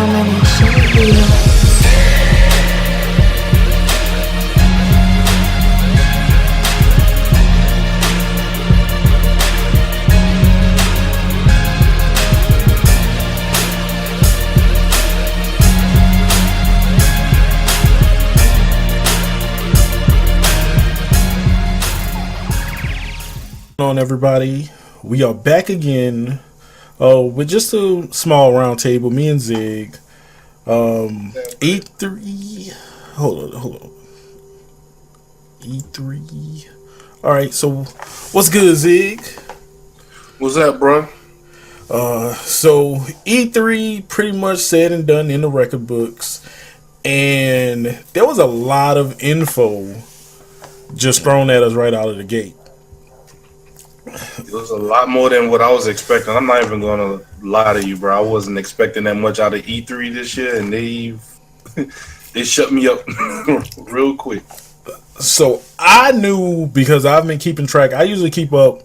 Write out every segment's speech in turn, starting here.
domination wheel. On everybody, we are back again with just a small roundtable. Me and Zig. E3. Hold on. E3. All right. So, what's good, Zig? What's that, bro? So E3 pretty much said and done in the record books, and there was a lot of info just thrown at us right out of the gate. It was a lot more than what I was expecting. I'm not even going to lie to you, bro. I wasn't expecting that much out of E3 this year, and they shut me up real quick. So I knew, because I've been keeping track. I usually keep up,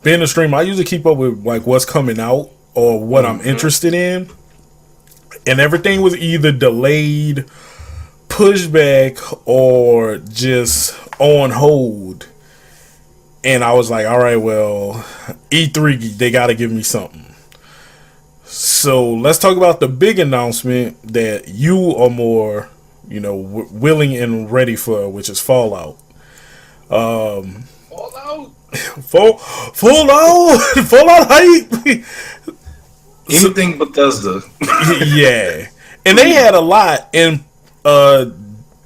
being a streamer, I usually keep up with like what's coming out or what I'm interested in. And everything was either delayed, pushed back, or just on hold. And I was like, all right, well, E3, they got to give me something. So let's talk about the big announcement that you are more, willing and ready for, which is Fallout. Fallout? Fallout hype. Anything Bethesda. Yeah. And they had a lot. And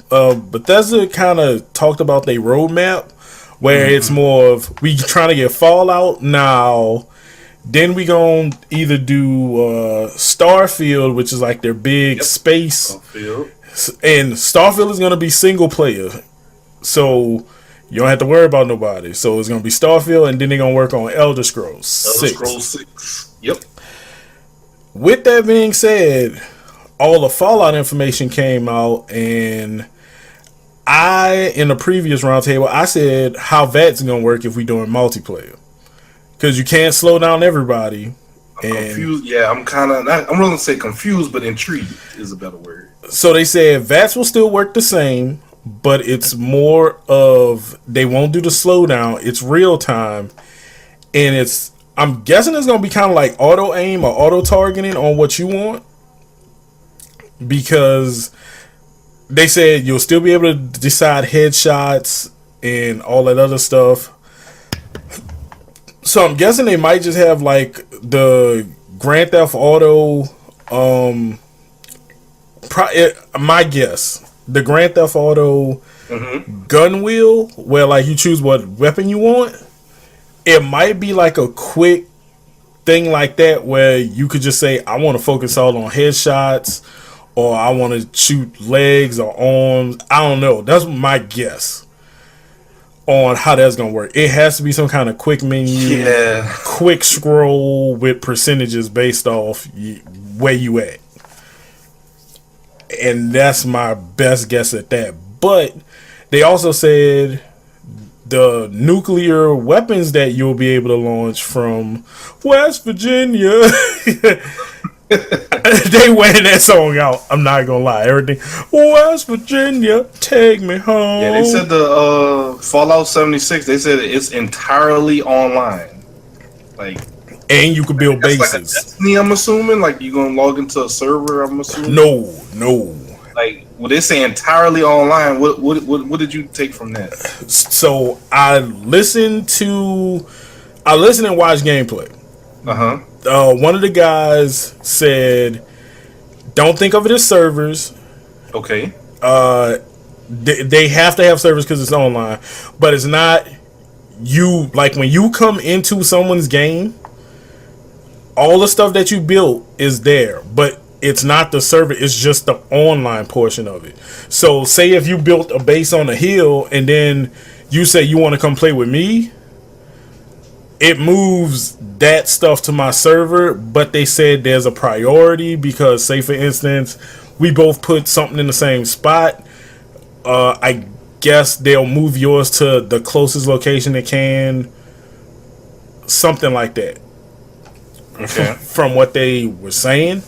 Bethesda kind of talked about their roadmap, where it's more of, we trying to get Fallout now, then we gonna either do Starfield, which is like their big space, Starfield. And Starfield is gonna be single player, so you don't have to worry about nobody. So it's gonna be Starfield, and then they're gonna work on Elder Scrolls 6. Elder Scrolls 6. Yep. With that being said, all the Fallout information came out, and in the previous roundtable, I said how that's gonna work if we doing multiplayer, because you can't slow down everybody. I'm confused. Yeah, I'm kind of. I'm going to say confused, but intrigued is a better word. So they said VATS will still work the same, but it's more of, they won't do the slowdown. It's real time, and I'm guessing it's gonna be kind of like auto aim or auto targeting on what you want, because they said you'll still be able to decide headshots and all that other stuff. So I'm guessing they might just have like the Grand Theft Auto, my guess, the Grand Theft Auto gun wheel, where like you choose what weapon you want. It might be like a quick thing like that, where you could just say, I want to focus all on headshots, or I want to shoot legs or arms. I don't know. That's my guess on how that's going to work. It has to be some kind of quick menu, quick scroll with percentages based off where you at. And that's my best guess at that. But they also said the nuclear weapons that you'll be able to launch from West Virginia. They wearing that song out. I'm not gonna lie. Everything, West Virginia, take me home. Yeah, they said the Fallout 76. They said it's entirely online. Like, and you could build bases. Like a Destiny, I'm assuming. Like, you gonna log into a server? I'm assuming. No. Like, when they say entirely online, what did you take from that? So I listened and watched gameplay. One of the guys said, don't think of it as servers. Okay. They have to have servers because it's online, but it's not you. Like, when you come into someone's game, all the stuff that you built is there, but it's not the server. It's just the online portion of it. So say if you built a base on a hill and then you say you want to come play with me, it moves that stuff to my server, but they said there's a priority because, say for instance, we both put something in the same spot. I guess they'll move yours to the closest location they can. Something like that. Okay. From what they were saying.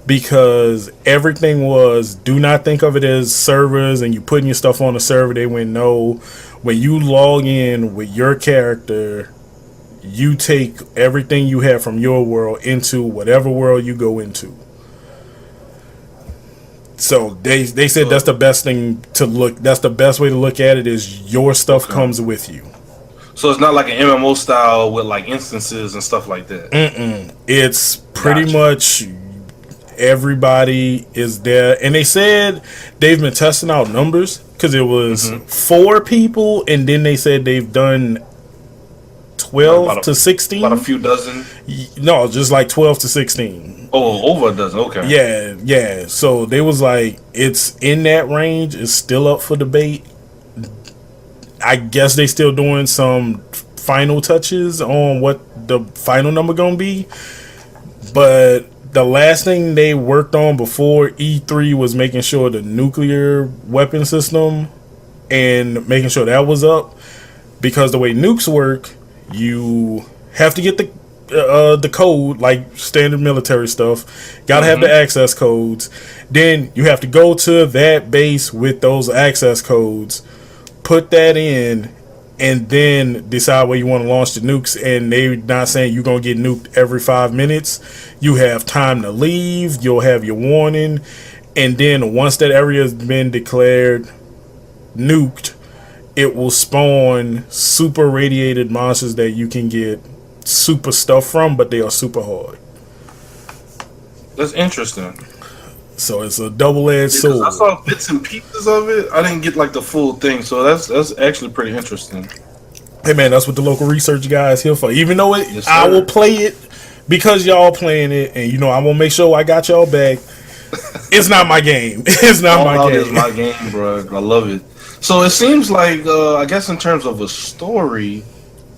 because everything was, do not think of it as servers and you putting your stuff on the server. They went, no, when you log in with your character, you take everything you have from your world into whatever world you go into. So they said that's the best thing to look. That's the best way to look at it, is your stuff comes with you. So it's not like an MMO style with like instances and stuff like that. It's pretty much everybody is there, and they said they've been testing out numbers because it was 4 people, and then they said they've done 12 to 16. About a few dozen. No, just like 12 to 16. Oh, over a dozen. Okay. Yeah. So they was like, it's in that range. It's still up for debate. I guess they still doing some final touches on what the final number gonna be. But the last thing they worked on before E3 was making sure the nuclear weapon system and making sure that was up. Because the way nukes work, you have to get the code, like standard military stuff. Gotta have the access codes. Then you have to go to that base with those access codes, put that in, and then decide where you want to launch the nukes. And they're not saying you're going to get nuked every 5 minutes. You have time to leave. You'll have your warning. And then once that area has been declared nuked, it will spawn super radiated monsters that you can get super stuff from, but they are super hard. That's interesting. So it's a double-edged sword. I saw bits and pieces of it. I didn't get like the full thing, so that's actually pretty interesting. Hey man, that's what the local research guy is here for. Even though I will play it because y'all playing it, and I'm gonna make sure I got y'all back. It's not my game. It's not my game. It's my game, bro. I love it. So it seems like, I guess in terms of a story,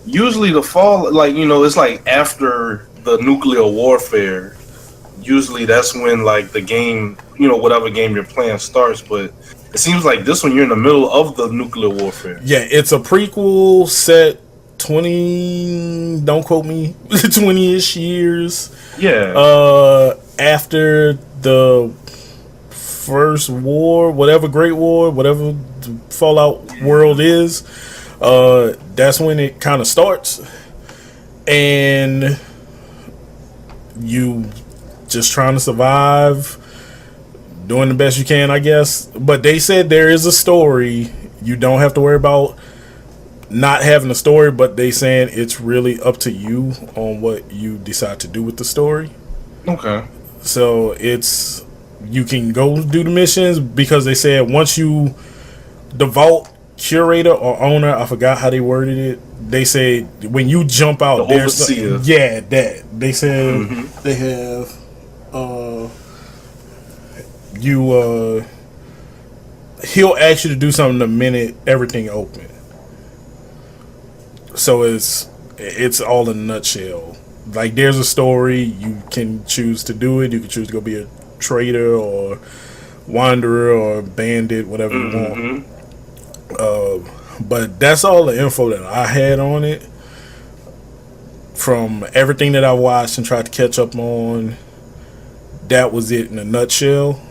usually the fall, like, it's like after the nuclear warfare. Usually that's when like the game, whatever game you're playing starts. But it seems like this one you're in the middle of the nuclear warfare. Yeah, it's a prequel set 20, don't quote me, 20-ish years. Yeah. After the first war, whatever Great War, whatever the Fallout world is, that's when it kind of starts. And you just trying to survive, doing the best you can, I guess. But they said there is a story. You don't have to worry about not having a story, but they saying it's really up to you on what you decide to do with the story. Okay. So you can go do the missions, because they said once you, the vault curator or owner, I forgot how they worded it, they say when you jump out, the overseer. That they said they have he'll ask you to do something the minute everything open. So it's all in a nutshell. Like, there's a story, you can choose to do it, you can choose to go be a trader or wanderer or bandit, whatever you want. But that's all the info that I had on it from everything that I watched and tried to catch up on. That was it in a nutshell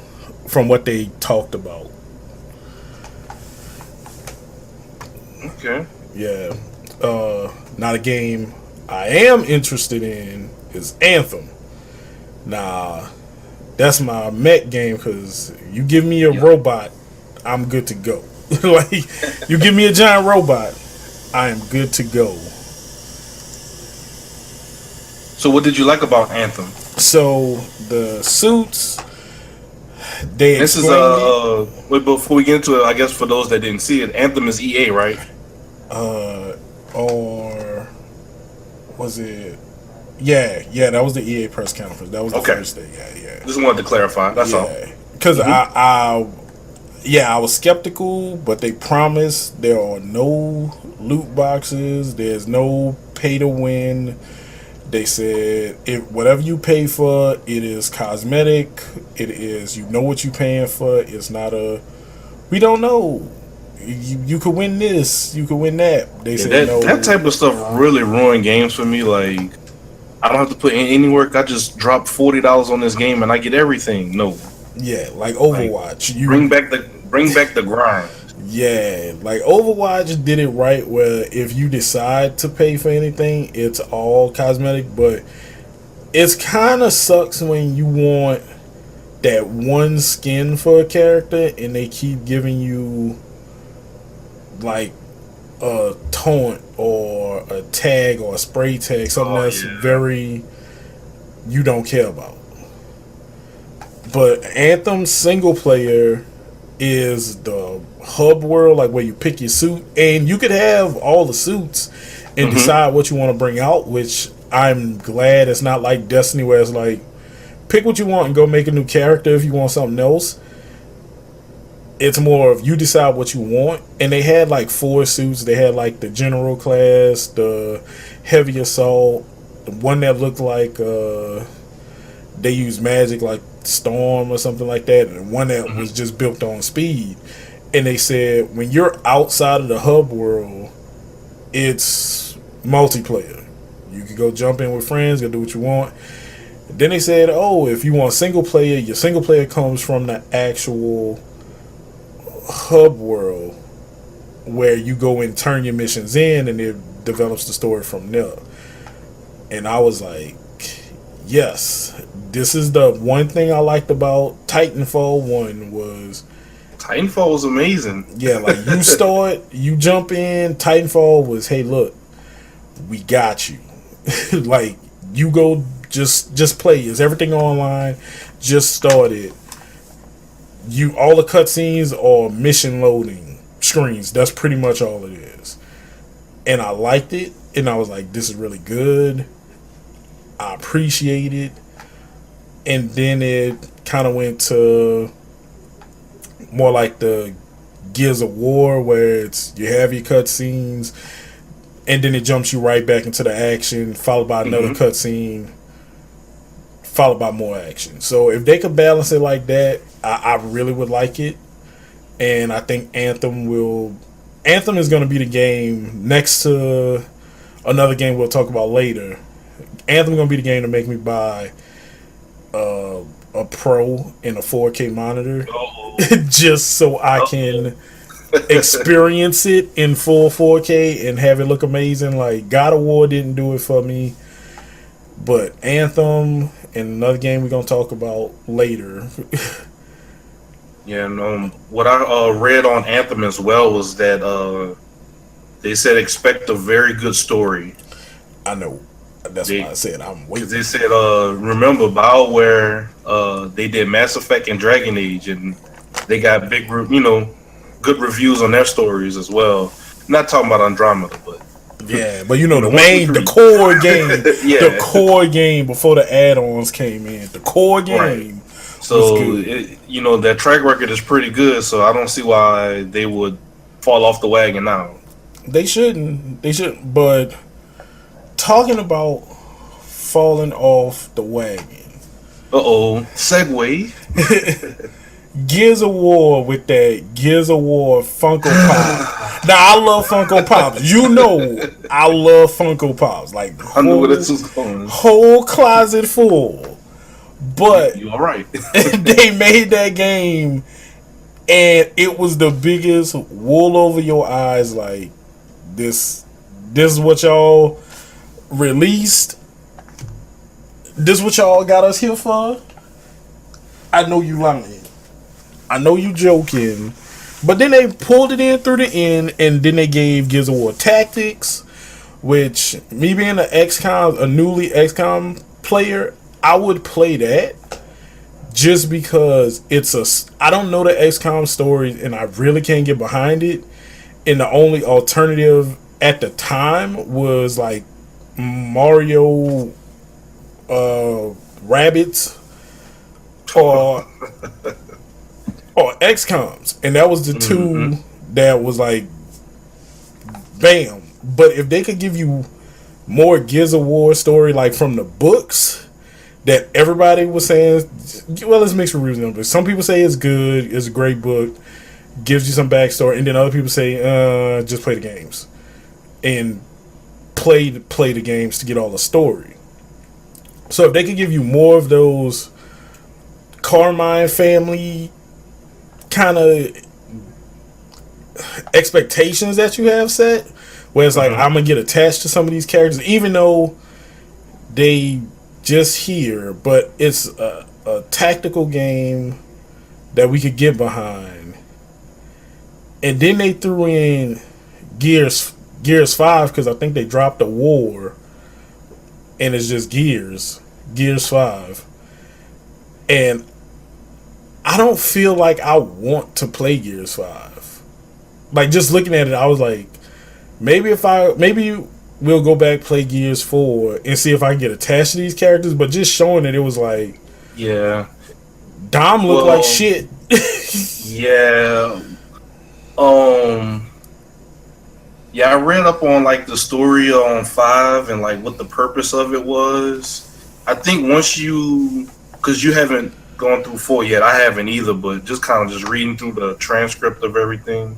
from what they talked about. Okay. Yeah. Not a game I am interested in is Anthem. Nah, that's my mech game, because you give me a robot, I'm good to go. Like, you give me a giant robot, I am good to go. So what did you like about Anthem? So the suits, they this is wait, before we get into it, I guess for those that didn't see it, Anthem is EA, right? Or was it? Yeah, that was the EA press conference. That was the first day. Yeah. Just wanted to clarify. That's all. Because I was skeptical, but they promised there are no loot boxes. There's no pay to win. They said whatever you pay for, it is cosmetic. It is, what you're paying for. It's not we don't know. You could win this, you could win that. They said no. That type of stuff really ruined games for me. Like, I don't have to put in any work. I just drop $40 on this game and I get everything. No, Yeah, like like Overwatch. bring back the grind. Yeah, like Overwatch did it right where if you decide to pay for anything, it's all cosmetic, but it's kind of sucks when you want that one skin for a character and they keep giving you like a taunt or a tag or a spray tag, something that's Yeah. very you don't care about. But Anthem single player is the hub world, like where you pick your suit, and you could have all the suits and decide what you want to bring out. Which I'm glad it's not like Destiny, where it's like pick what you want and go make a new character if you want something else. It's more of you decide what you want, and they had like 4 suits. They had like the general class, the heavy assault, the one that looked like they used magic like Storm or something like that, and one that was just built on speed. And they said when you're outside of the hub world, it's multiplayer. You can go jump in with friends, go do what you want. Then they said, oh, if you want single player, your single player comes from the actual hub world where you go and turn your missions in, and it develops the story from there. And I was like, yes, this is the one thing I liked about Titanfall 1 was Titanfall was amazing. yeah, like you start, you jump in. Titanfall was, hey, look, we got you. Like you go, just play. Is everything online? Just started. You all the cutscenes are mission loading screens. That's pretty much all it is. And I liked it, and I was like, this is really good. I appreciate it. And then it kind of went to more like the Gears of War, where it's you have your cutscenes, and then it jumps you right back into the action, followed by another cutscene, followed by more action. So if they could balance it like that, I really would like it. And I think Anthem is going to be the game next to another game we'll talk about later. Anthem going to be the game to make me buy a Pro and a 4K monitor, just so I can experience it in full 4K and have it look amazing. Like God of War didn't do it for me, but Anthem and another game we're gonna talk about later. Yeah, and what I read on Anthem as well was that they said expect a very good story. I know. That's why I said I'm waiting. Because they said, remember BioWare, they did Mass Effect and Dragon Age, and they got good reviews on their stories as well. Not talking about Andromeda, but yeah, but the core game, yeah. the core game before the add-ons came in, the core game. Right. So their track record is pretty good. So I don't see why they would fall off the wagon now. They shouldn't. But talking about falling off the wagon. Segue. Gears of War with that Gears of War Funko Pop. Now I love Funko Pops. I love Funko Pops. Like I knew where this was going. Whole closet full. But you all right? They made that game, and it was the biggest wool over your eyes. Like this is what y'all released. This is what y'all got us here for. I know you lying. I know you joking. But then they pulled it in through the end, and then they gave Gears of War Tactics, which me being a newly XCOM player, I would play that just because I don't know the XCOM story, and I really can't get behind it. And the only alternative at the time was like Mario Rabbids or XCOMs, and that was the two that was like bam. But if they could give you more Gears of War story, like from the books that everybody was saying, well, it's mixed reviews on, but some people say it's good, it's a great book, gives you some backstory, and then other people say just play the games and play the games to get all the story. So if they could give you more of those Carmine family kind of expectations that you have set, where it's like I'm gonna get attached to some of these characters, even though they just here, but it's a tactical game that we could get behind. And then they threw in Gears 5 because I think they dropped a war, and it's just Gears 5, and I don't feel like I want to play Gears 5. Like, just looking at it, I was like, maybe we'll go back, play Gears 4 and see if I can get attached to these characters. But just showing it was like, yeah, Dom looked like shit. Yeah. Yeah, I read up on like the story on 5 and like what the purpose of it was. I think once because you haven't gone through 4 yet, I haven't either, but just kind of just reading through the transcript of everything.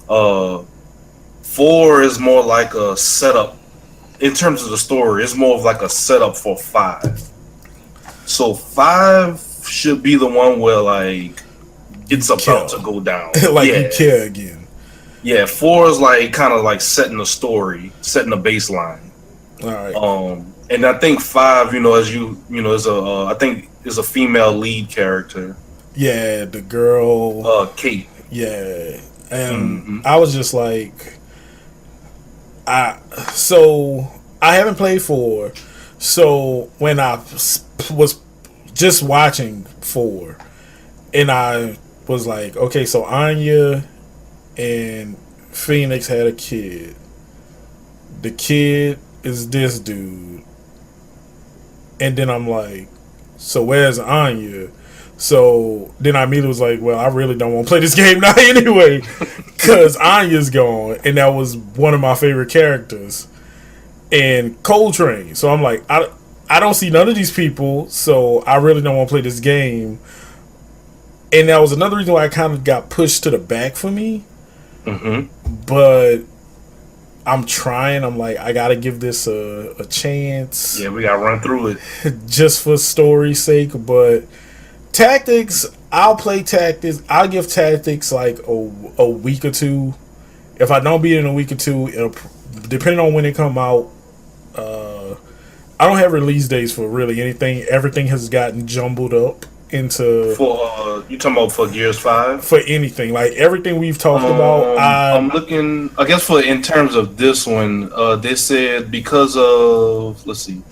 4 is more like a setup in terms of the story. It's more of like a setup for 5. So 5 should be the one where like it's about to go down. Like you care again. Yeah, 4 is like kind of like setting the story, setting the baseline. All right. And I think 5, is I think is a female lead character. Yeah, the girl. Kate. Yeah, and I was just like, I haven't played 4, so when I was just watching 4, and I was like, okay, so Anya and Phoenix had a kid. The kid is this dude. And then I'm like, so where's Anya? So then I immediately was like, well, I really don't want to play this game now anyway, because Anya's gone, and that was one of my favorite characters. And Coltrane. So I'm like, I don't see none of these people, so I really don't want to play this game. And that was another reason why I kind of got pushed to the back for me. But I'm trying. I'm like, I gotta give this a chance. Yeah, we gotta run through it just for story's sake. But tactics, I'll play tactics. I'll give tactics like a week or two. If I don't beat it in a week or two, depending on when it come out. I don't have release dates for really anything. Everything has gotten jumbled up into you talking about for Gears 5? For anything, like everything we've talked about. I'm looking, I guess, for in terms of this one, they said because of, let's see,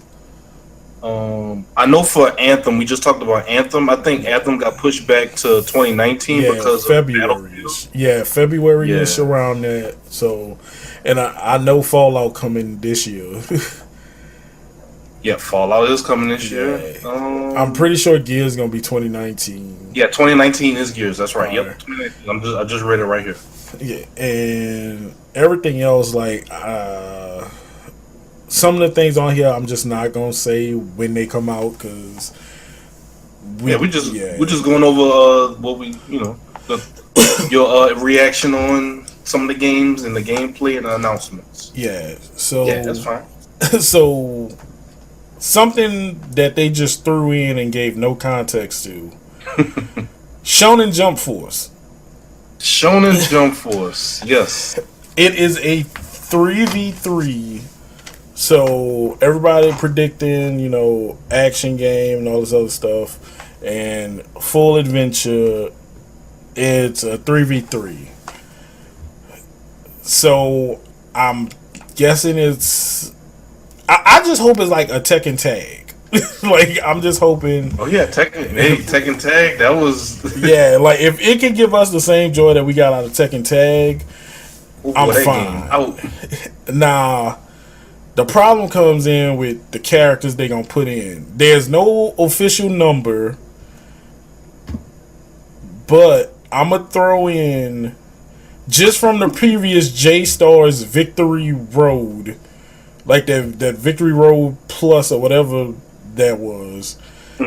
I know for Anthem, we just talked about Anthem. I think Anthem got pushed back to 2019 because February. Yeah, February-ish around that. So, and I know Fallout coming this year. Yeah, Fallout is coming this year. I'm pretty sure Gears is gonna be 2019. Yeah, 2019 is Gears. That's right. Yep. I just read it right here. Yeah, and everything else, like some of the things on here, I'm just not gonna say when they come out because we're just going over what we your reaction on some of the games and the gameplay and the announcements. Yeah. So yeah, that's fine. So. Something that they just threw in and gave no context to. Shonen Jump Force. Shonen Jump Force, yes. It is a 3v3. So everybody predicting, action game and all this other stuff. And full adventure, it's a 3v3. So I'm guessing it's... I just hope it's like a Tekken tag. Like, I'm just hoping. Oh yeah, Tekken tag. That was. Yeah, like if it can give us the same joy that we got out of Tekken tag, I'm fine. Nah, the problem comes in with the characters they gonna put in. There's no official number, but I'm gonna throw in just from the previous J-Star's Victory Road. Like that Victory Road Plus or whatever that was. We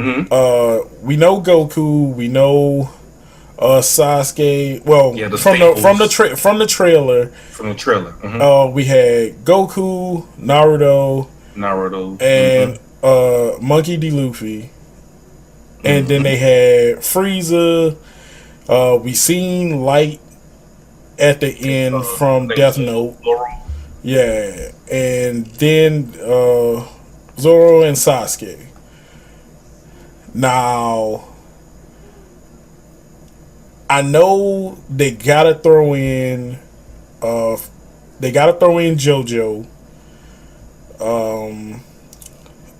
know Goku. We know Sasuke. Well, yeah, from the trailer. From the trailer. We had Goku, Naruto, and Monkey D. Luffy, and then they had Frieza. We seen Light at the end from Death Note. Yeah, and then Zoro and Sasuke. Now, I know they gotta throw in JoJo.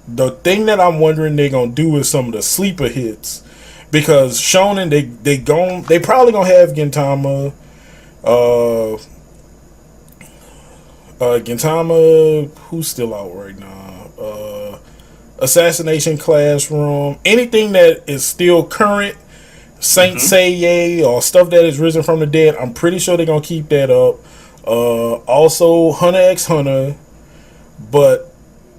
The thing that I'm wondering they're gonna do is some of the sleeper hits, because Shonen they probably gonna have Gintama. Gintama, who's still out right now? Assassination Classroom, anything that is still current, Saint Seiya or stuff that is risen from the dead. I'm pretty sure they're gonna keep that up. Also, Hunter x Hunter, but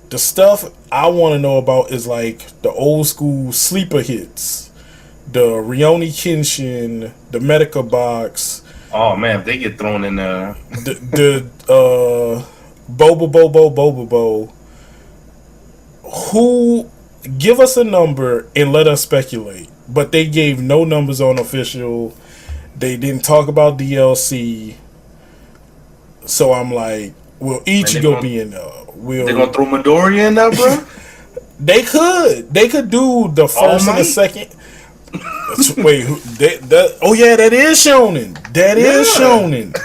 the stuff I want to know about is like the old school sleeper hits, the Rurouni Kenshin, the Medica Box. Oh man, if they get thrown in there. The Bobo. Who, give us a number and let us speculate. But they gave no numbers on official. They didn't talk about DLC. So I'm like, will Ichigo be in there? They're gonna throw Midoriya in there, bro? They could do the first and the second. Wait, oh yeah, that is Shonen. That is Shonen.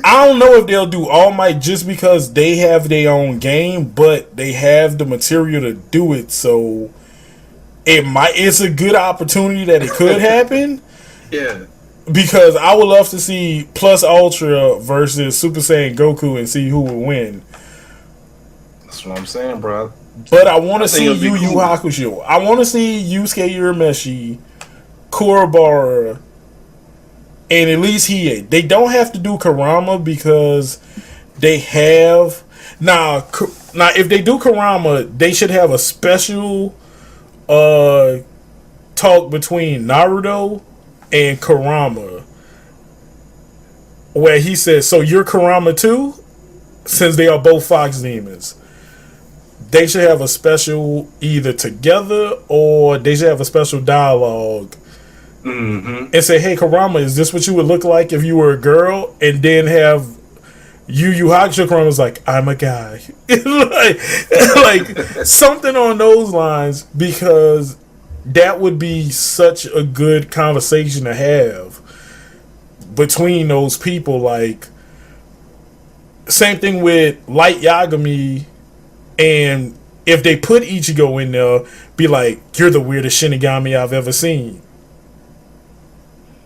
I don't know if they'll do All Might just because they have their own game, but they have the material to do it, so it's a good opportunity that it could happen. Yeah. Because I would love to see Plus Ultra versus Super Saiyan Goku and see who would win. That's what I'm saying, bro. But I want to see Yu Yu Hakusho. I want to see Yusuke Urameshi, Kurobara, and at least Hiei. They don't have to do Kurama because they have now. If they do Kurama, they should have a special talk between Naruto and Kurama, where he says, "So you're Kurama too?" Since they are both Fox Demons, they should have a special either together or they should have a special dialogue. And say, "Hey, Kurama, is this what you would look like if you were a girl?" And then have Yu Yu Hakusho Kurama's like, "I'm a guy," like something on those lines, because that would be such a good conversation to have between those people. Like, same thing with Light Yagami, and if they put Ichigo in there, be like, "You're the weirdest Shinigami I've ever seen."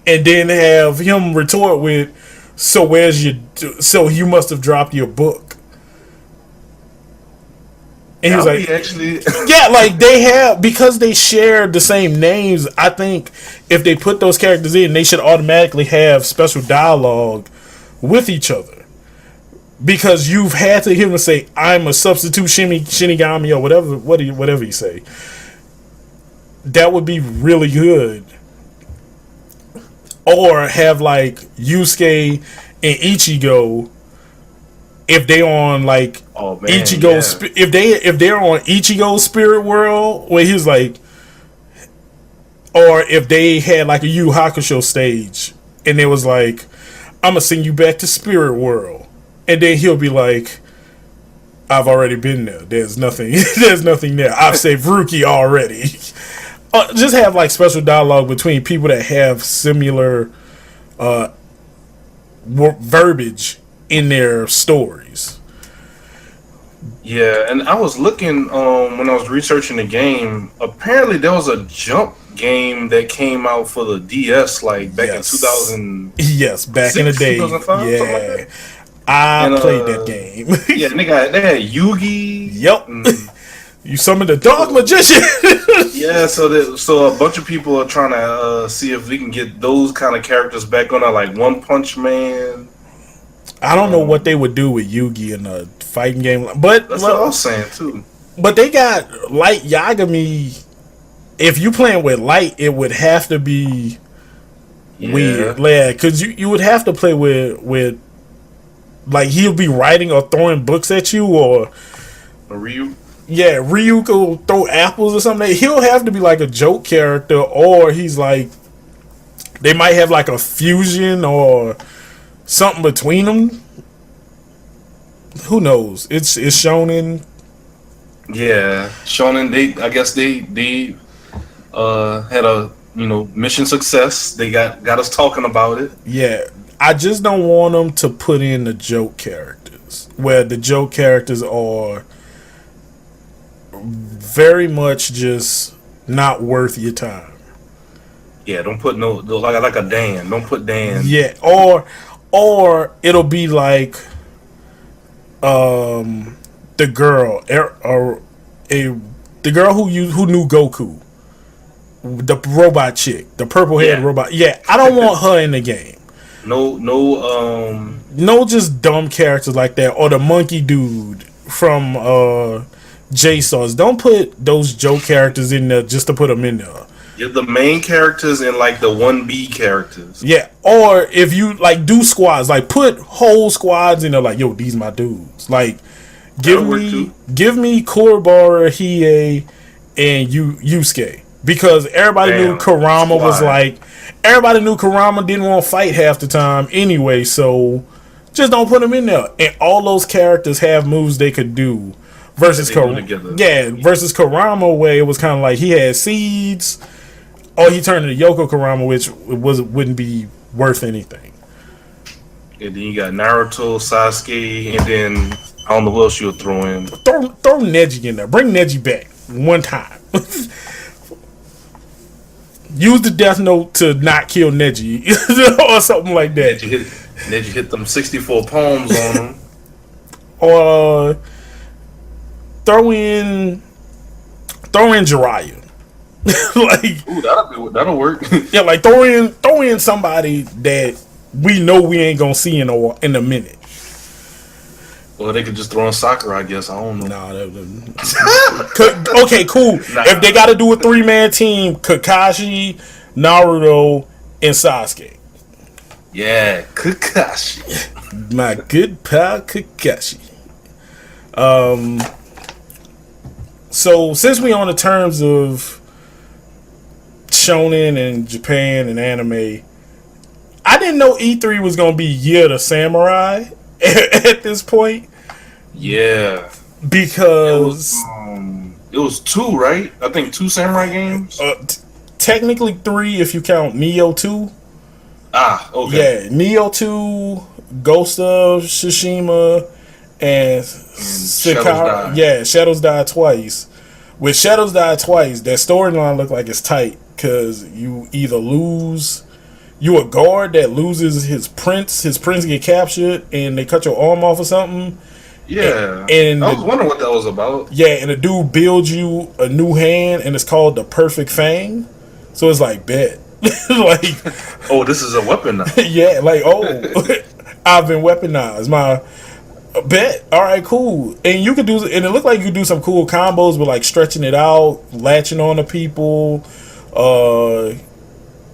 And then have him retort with, so you must have dropped your book. And he was like, actually, yeah, like they have, because they share the same names. I think if they put those characters in, they should automatically have special dialogue with each other. Because you've had to hear him say, "I'm a substitute Shinigami," or whatever you say. That would be really good. Or have like Yusuke and Ichigo, if they on like Ichigo's, if they're on Ichigo's spirit world, where he's like, or if they had like a Yu Hakusho stage, and it was like, "I'm gonna send you back to spirit world," and then he'll be like, "I've already been there. There's nothing. There's nothing there. I've saved Ruki already." Just have like special dialogue between people that have similar verbiage in their stories. Yeah, and I was looking when I was researching the game. Apparently, there was a Jump game that came out for the DS, like back in 2000. Yes, back in the day. 2005, yeah, something like that. I played that game. Yeah, and they had Yugi. Yep. You summoned the dog magician. Yeah, so a bunch of people are trying to see if we can get those kind of characters back on there, like One Punch Man. I don't know what they would do with Yugi in a fighting game, but that's what I was saying too. But they got Light Yagami. If you playing with Light, it would have to be weird, yeah, because you would have to play with like he'll be writing or throwing books at you, or Ryu. Yeah, Ryu could throw apples or something. He'll have to be like a joke character, or he's like they might have like a fusion or something between them. Who knows? It's shonen. Yeah, Shonen. I guess they had a mission success. They got us talking about it. Yeah, I just don't want them to put in the joke characters where the joke characters are very much just not worth your time. Yeah, don't put no like a Dan. Don't put Dan. Yeah, or it'll be like the girl the girl who knew Goku, the robot chick, the purple haired robot. Yeah, I don't want her in the game. No, just dumb characters like that, or the monkey dude from JSauce. Don't put those joke characters in there just to put them in there. You're the main characters and like the 1B characters. Yeah, or if you like do squads, like put whole squads in there. Like, yo, these my dudes. Like, give me Kurobara, Hiei, and Yusuke, because everybody knew Kurama was like. Everybody knew Kurama didn't want to fight half the time anyway, so just don't put them in there. And all those characters have moves they could do. Versus versus Kurama, where it was kind of like he had seeds, or he turned into Yoko Kurama, which wouldn't be worth anything. And then you got Naruto, Sasuke, and then I don't know who else you'll throw in. Throw Neji in there. Bring Neji back one time. Use the Death Note to not kill Neji or something like that. Neji hit them 64 poems on him. Or throw in Jiraiya. Like, ooh, that'll work. Yeah, like throw in somebody that we know we ain't gonna see in a minute. Well, they could just throw in Sakura, I guess. I don't know. Nah, okay, cool. If they got to do a 3-man team, Kakashi, Naruto, and Sasuke. Yeah, Kakashi. My good pal Kakashi. So since we on the terms of shonen and Japan and anime, I didn't know E3 was gonna be Year of the Samurai at this point. Yeah, because it was 2, right? I think 2 samurai games. Technically 3 if you count Neo 2. Ah, okay. Yeah, Neo 2, Ghost of Tsushima, and Sekiro. Yeah, Shadows Die Twice. With Shadows Die Twice, that storyline look like it's tight because you either lose. You a guard that loses his prince. His prince get captured, and they cut your arm off or something. Yeah, and I was wondering what that was about. Yeah, and the dude builds you a new hand, and it's called the Perfect Fang. So it's like, bet. Like, oh, this is a weapon now. Yeah, like, oh, I've been weaponized. My bet. All right, cool. And you could do, and it looked like you could do some cool combos with like stretching it out, latching on to people.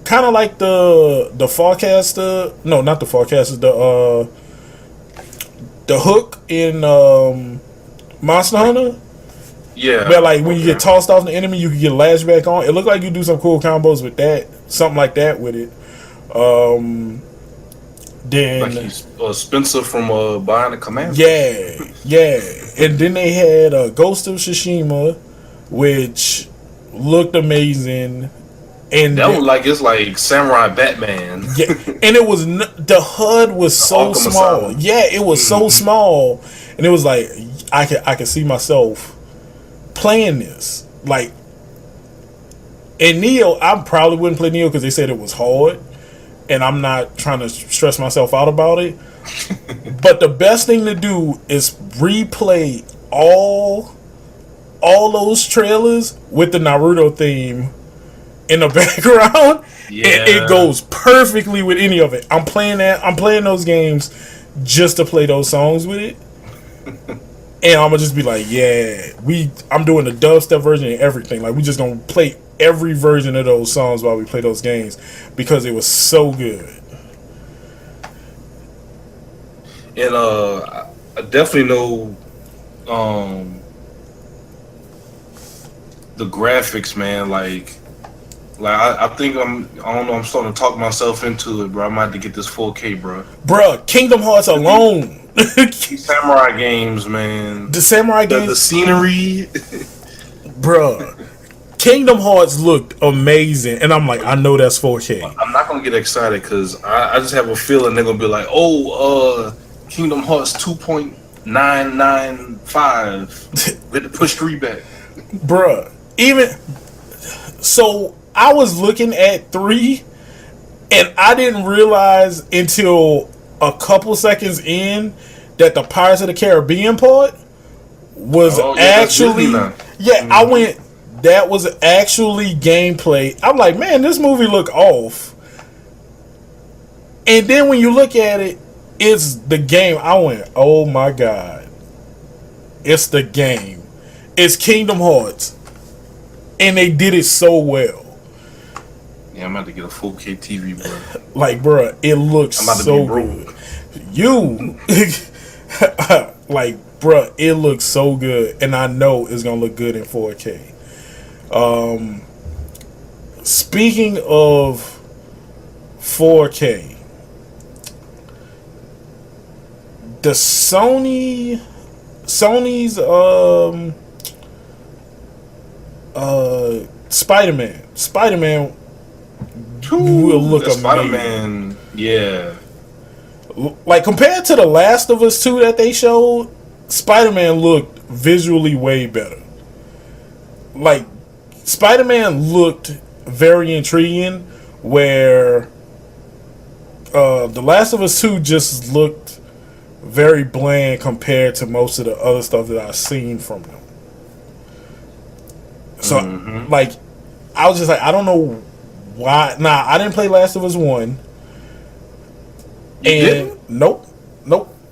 Kind of like the forecaster. No, not the forecaster. The hook in Monster Hunter. Yeah. Where like when you get tossed off the enemy, you can get lashed back on. It looked like you do some cool combos with that. Something like that with it. Then like he's Spencer from Bionic Commando. Yeah. And then they had Ghost of Tsushima, which looked amazing. And that was like, it's like Samurai Batman. Yeah, and it was the HUD was so small. Asylum. Yeah, it was so small, and it was like I could see myself playing this. Like, and Neo, I probably wouldn't play Neo because they said it was hard, and I'm not trying to stress myself out about it. But the best thing to do is replay all those trailers with the Naruto theme in the background. Yeah. It goes perfectly with any of it. I'm playing those games just to play those songs with it. And I'm gonna just be like, yeah, I'm doing the dubstep version and everything. Like, we just gonna play every version of those songs while we play those games because it was so good. And I definitely know the graphics, man, I think I don't know, I'm starting to talk myself into it, bro. I might have to get this 4K, bro. Bruh, Kingdom Hearts alone. These samurai games, man. The samurai games, the scenery. bruh. Kingdom Hearts looked amazing, and I'm like, I know that's 4K. I'm not gonna get excited because I just have a feeling they're gonna be like, Kingdom Hearts 2.995. We had to push 3 back, Bruh. Even so, I was looking at 3, and I didn't realize until a couple seconds in that the Pirates of the Caribbean part was actually. Yeah, I went. That was actually gameplay. I'm like, man, this movie look off. And then when you look at it, it's the game. I went, oh my god, it's the game. It's Kingdom Hearts, and they did it so well. Yeah, I'm about to get a 4K TV, bro. Like, bro, it looks so good. You, like, bro, it looks so good, and I know it's gonna look good in 4K. Speaking of 4K, the Sony's Spider-Man will look amazing. Spider-Man, yeah. Like, compared to the Last of Us 2 that they showed, Spider-Man looked visually way better. Like, Spider-Man looked very intriguing, where The Last of Us 2 just looked very bland compared to most of the other stuff that I've seen from them. So, like, I was just like, I don't know why. Nah, I didn't play Last of Us 1. Nope,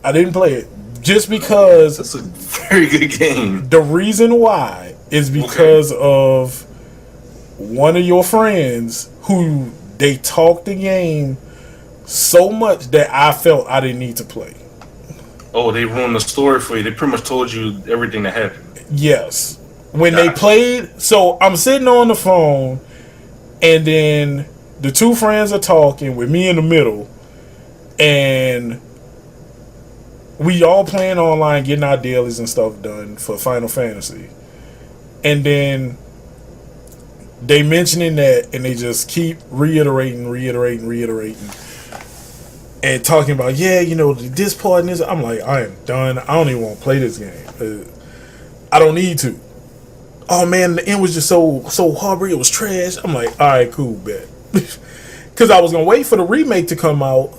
I didn't play it. Just because... That's a very good game. The reason why is because of one of your friends who they talked the game so much that I felt I didn't need to play. Oh, they ruined the story for you. They pretty much told you everything that happened. Yes. When they played... So, I'm sitting on the phone, and then the two friends are talking with me in the middle, and we all playing online, getting our dailies and stuff done for Final Fantasy. And then they mentioning that, and they just keep reiterating, and talking about, yeah, you know, this part and this. I'm like, I am done. I don't even want to play this game. I don't need to. Oh man, the end was just so horrible. It was trash. I'm like, all right, cool, bet. Because I was gonna wait for the remake to come out,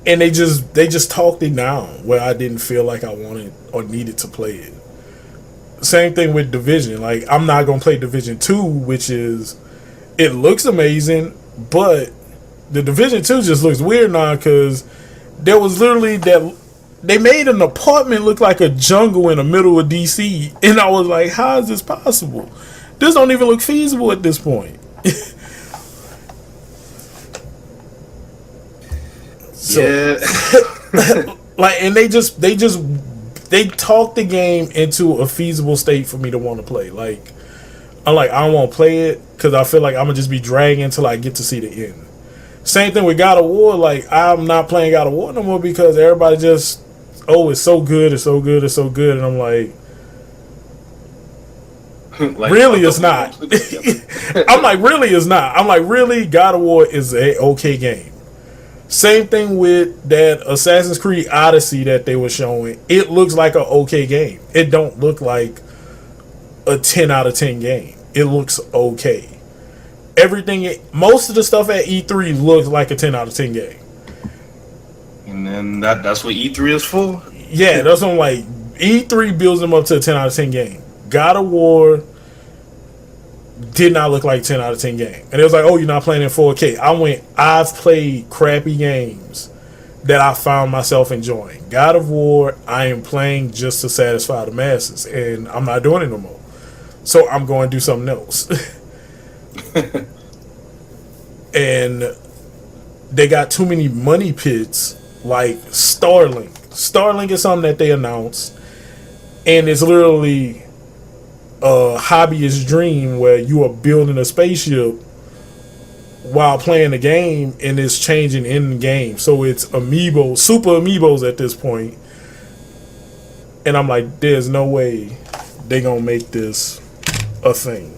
and they just talked it down where I didn't feel like I wanted or needed to play it. Same thing with Division. Like, I'm not gonna play Division 2, which is, it looks amazing, but the Division 2 just looks weird now because there was literally that they made an apartment look like a jungle in the middle of DC, and I was like, how is this possible? This don't even look feasible at this point. So, yeah. Like, and they talked the game into a feasible state for me to want to play. Like, I'm like, I don't want to play it because I feel like I'm gonna just be dragging until I get to see the end. Same thing with God of War. Like, I'm not playing God of War no more because everybody just, oh, it's so good, and I'm like, really, it's not. I'm like, really, it's not. I'm like, really, God of War is a okay game. Same thing with that Assassin's Creed Odyssey that they were showing. It looks like an okay game. It don't look like a 10 out of 10 game. It looks okay. Most of the stuff at E3 looks like a 10 out of 10 game. And then that's what E3 is for? Yeah, that's what I'm like. E3 builds them up to a 10 out of 10 game. God of War did not look like 10 out of 10 game. And it was like, oh, you're not playing in 4K. I've played crappy games that I found myself enjoying. God of War, I am playing just to satisfy the masses, and I'm not doing it no more. So I'm going to do something else. And they got too many money pits, like Starlink. Starlink is something that they announced, and it's literally a hobbyist dream where you are building a spaceship while playing the game, and it's changing in the game. So it's amiibo, super amiibos at this point. And I'm like, there's no way they gonna make this a thing.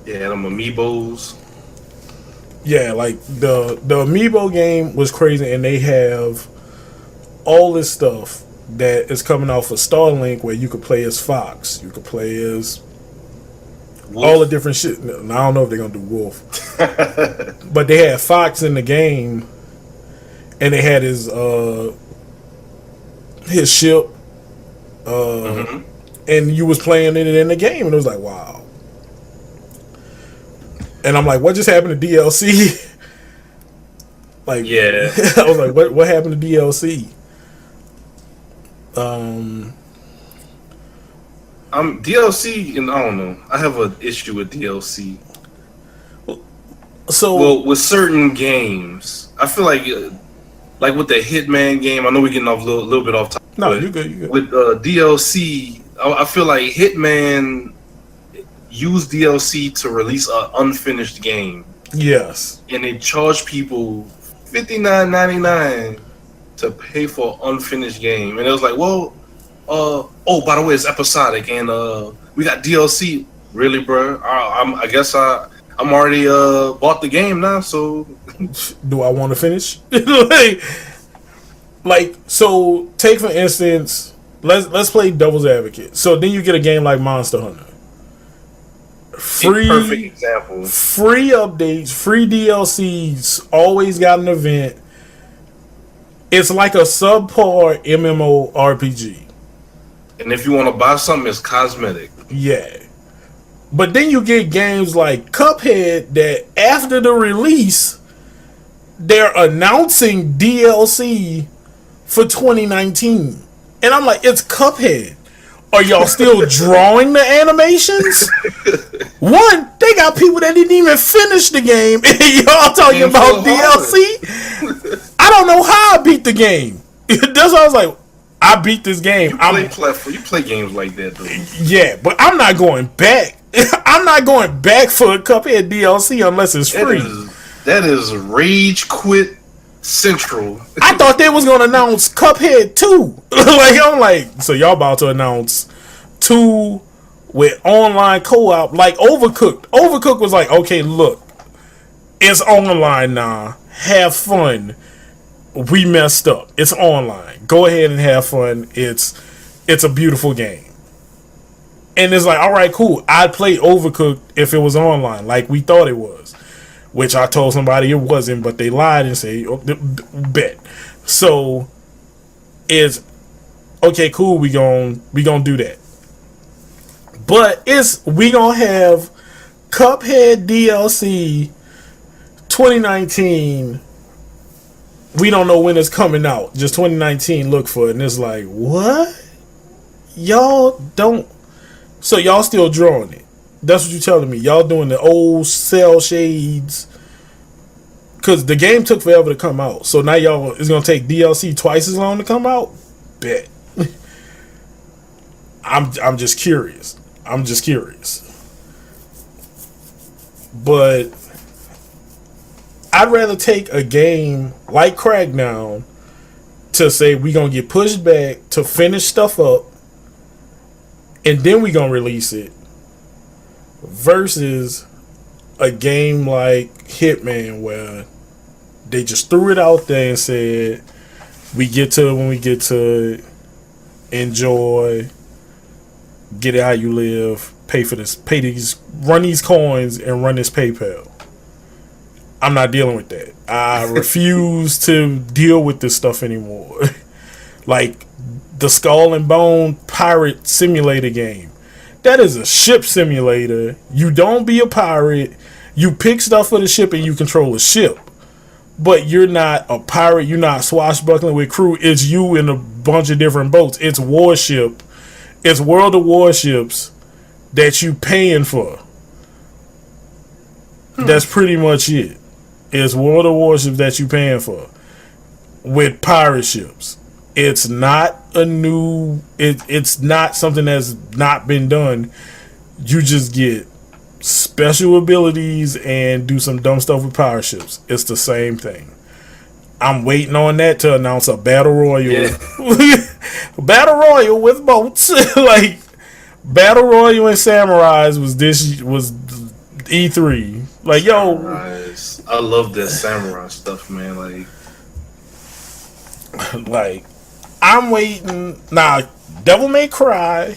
Yeah, them amiibos. Yeah, like the amiibo game was crazy, and they have all this stuff that is coming off of Starlink where you could play as Fox, you could play as Wolf. All the different shit. I don't know if they're gonna do Wolf, but they had Fox in the game, and they had his ship, and you was playing it in the game, and it was like, wow. And I'm like, what just happened to DLC? Like, yeah, I was like, what happened to DLC? DLC, and I don't know. I have an issue with DLC. So, well, with certain games, I feel like with the Hitman game. I know we're getting off a little bit off topic. No, you good. You good. With DLC, I feel like Hitman used DLC to release an unfinished game. Yes, and they charge people $59.99 to pay for an unfinished game, and it was like, well. Oh, by the way, it's episodic, and we got DLC. Really, bro? I guess I'm already bought the game now. So, do I want to finish? like, so take for instance, let's play devil's advocate. So then you get a game like Monster Hunter. Free, perfect example. Free updates, free DLCs. Always got an event. It's like a subpar MMORPG. And if you want to buy something, it's cosmetic. Yeah. But then you get games like Cuphead that after the release, they're announcing DLC for 2019. And I'm like, it's Cuphead. Are y'all still drawing the animations? One, they got people that didn't even finish the game, and y'all talking about DLC? I don't know how I beat the game. That's why I was like, I beat this game. You play games like that, though. Yeah, but I'm not going back. I'm not going back for a Cuphead DLC unless it's free. That is Rage Quit Central. I thought they was gonna announce Cuphead 2. I'm like, so y'all about to announce 2 with online co-op like Overcooked. Overcooked was like, okay, look, it's online now. Have fun. We messed up. It's online. Go ahead and have fun. It's a beautiful game. And it's like, all right, cool. I'd play Overcooked if it was online, like we thought it was. Which I told somebody it wasn't, but they lied and say, oh, bet. So it's okay, cool. We gon' do that. But we gonna have Cuphead DLC 2019. We don't know when it's coming out. Just 2019. Look for it. And it's like, what? Y'all don't. So y'all still drawing it. That's what you're telling me. Y'all doing the old cell shades. Because the game took forever to come out. So now y'all it's going to take DLC twice as long to come out? Bet. I'm just curious. But I'd rather take a game like Crackdown to say we're going to get pushed back to finish stuff up and then we're going to release it versus a game like Hitman where they just threw it out there and said we get to it when we get to it, enjoy, get it how you live, pay for this, pay these, run these coins and run this PayPal. I'm not dealing with that. I refuse to deal with this stuff anymore. Like the Skull and Bone pirate simulator game. That is a ship simulator. You don't be a pirate. You pick stuff for the ship and you control a ship. But you're not a pirate. You're not swashbuckling with crew. It's you in a bunch of different boats. It's warship. It's World of Warships that you paying for. That's pretty much it. It's World of Warships that you paying for with pirate ships. It's not a new. It's not something that's not been done. You just get special abilities and do some dumb stuff with power ships. It's the same thing. I'm waiting on that to announce a battle royal. Yeah. Battle royal with boats. Like battle royal and samurais was E3. Like Samurais. I love that samurai stuff, man. Like I'm waiting. Nah, Devil May Cry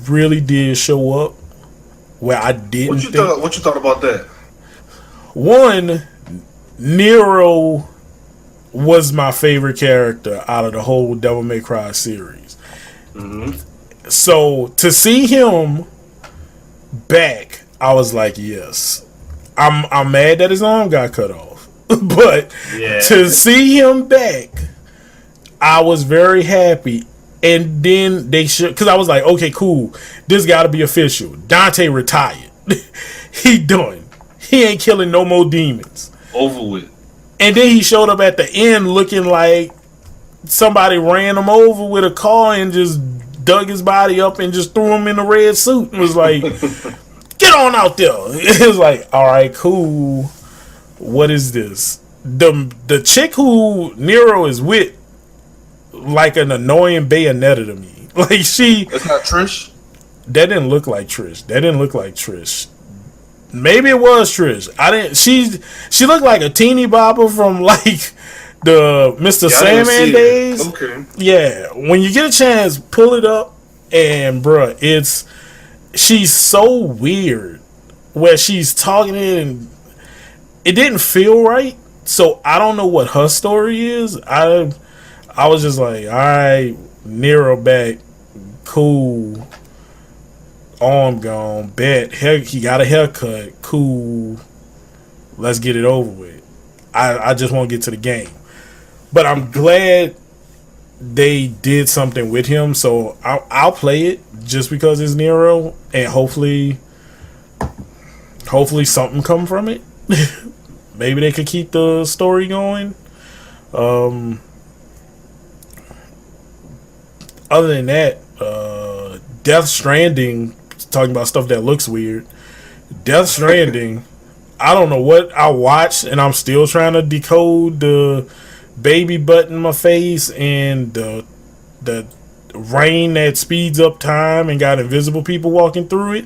really did show up where I didn't. What you thought about that? One, Nero was my favorite character out of the whole Devil May Cry series. Mm-hmm. So to see him back, I was like, yes. I'm mad that his arm got cut off, but to see him back, I was very happy. And then they should, because I was like, okay, cool, this got to be official. Dante retired. He done. He ain't killing no more demons. Over with. And then he showed up at the end looking like somebody ran him over with a car and just dug his body up and just threw him in a red suit and was like, get on out there. It was like, all right, cool. What is this? The chick who Nero is with, like an annoying Bayonetta to me. Like That's not Trish? That didn't look like Trish. Maybe it was Trish. She looked like a teeny bopper from like the Mr. Sandman days. Okay. Yeah. When you get a chance, pull it up and bruh, she's so weird where she's talking and it didn't feel right. So I don't know what her story is. I was just like, alright, Nero back, cool. Arm gone, bet. He got a haircut, cool. Let's get it over with. I just want to get to the game. But I'm glad they did something with him, so I'll play it just because it's Nero, and hopefully something come from it. Maybe they could keep the story going. Other than that, Death Stranding, talking about stuff that looks weird. Death Stranding, I don't know what I watched, and I'm still trying to decode the baby butt in my face and the rain that speeds up time and got invisible people walking through it.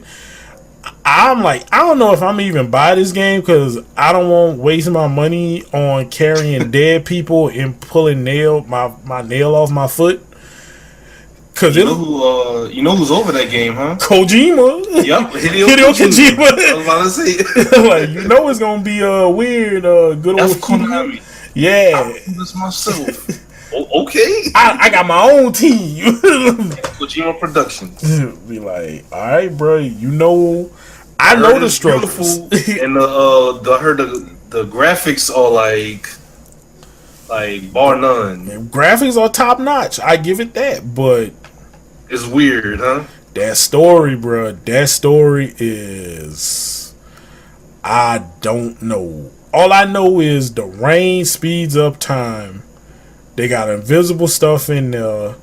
I'm like, I don't know if I'm even buy this game because I don't want to waste my money on carrying dead people and pulling my nail off my foot. Cause you know who's over that game, huh? Kojima. Yep, Hideo Kojima. I was about to say, like, it's gonna be weird. Good old Konami. Yeah, I'll do this myself. Okay. I got my own team. Kojima Productions. Be like, all right, bro. I know the struggles. And I heard the graphics are like bar none. Graphics are top notch. I give it that, but it's weird, huh? That story, bro. That story is, I don't know. All I know is the rain speeds up time. They got invisible stuff in there.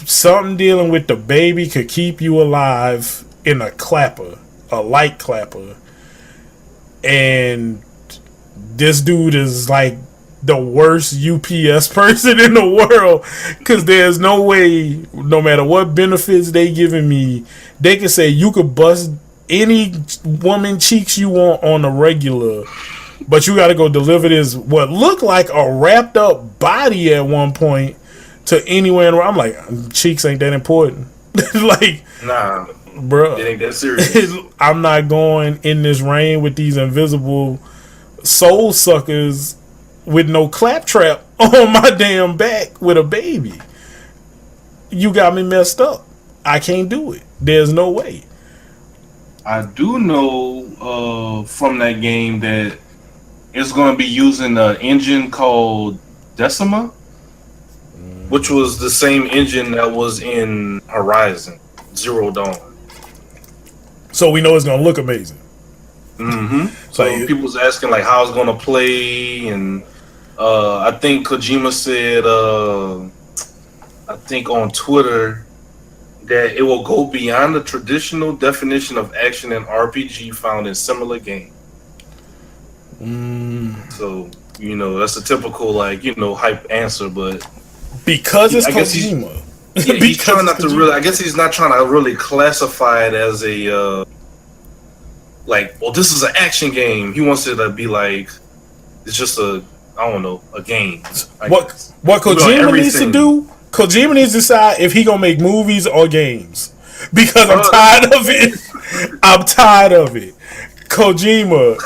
Something dealing with the baby could keep you alive in a light clapper. And this dude is like the worst UPS person in the world, because there's no way, no matter what benefits they giving me, they can say you could bust any woman cheeks you want on the regular, but you got to go deliver this what looked like a wrapped up body at one point to anywhere in the world. I'm like, cheeks ain't that important. Like, nah, bro, it ain't that serious. I'm not going in this rain with these invisible soul suckers with no claptrap on my damn back with a baby. You got me messed up. I can't do it. There's no way. I do know from that game that it's going to be using an engine called Decima, which was the same engine that was in Horizon Zero Dawn. So we know it's going to look amazing. Mm-hmm. So people was asking like how it's going to play, and I think Kojima said, I think on Twitter, that it will go beyond the traditional definition of action and RPG found in similar games. So, that's a typical, hype answer, but because it's I guess Kojima. he's trying not to really. I guess he's not trying to really classify it as a this is an action game. He wants it to be like it's just a game. What Kojima needs to do? Kojima needs to decide if he gonna make movies or games, because I'm tired of it. I'm tired of it. Kojima,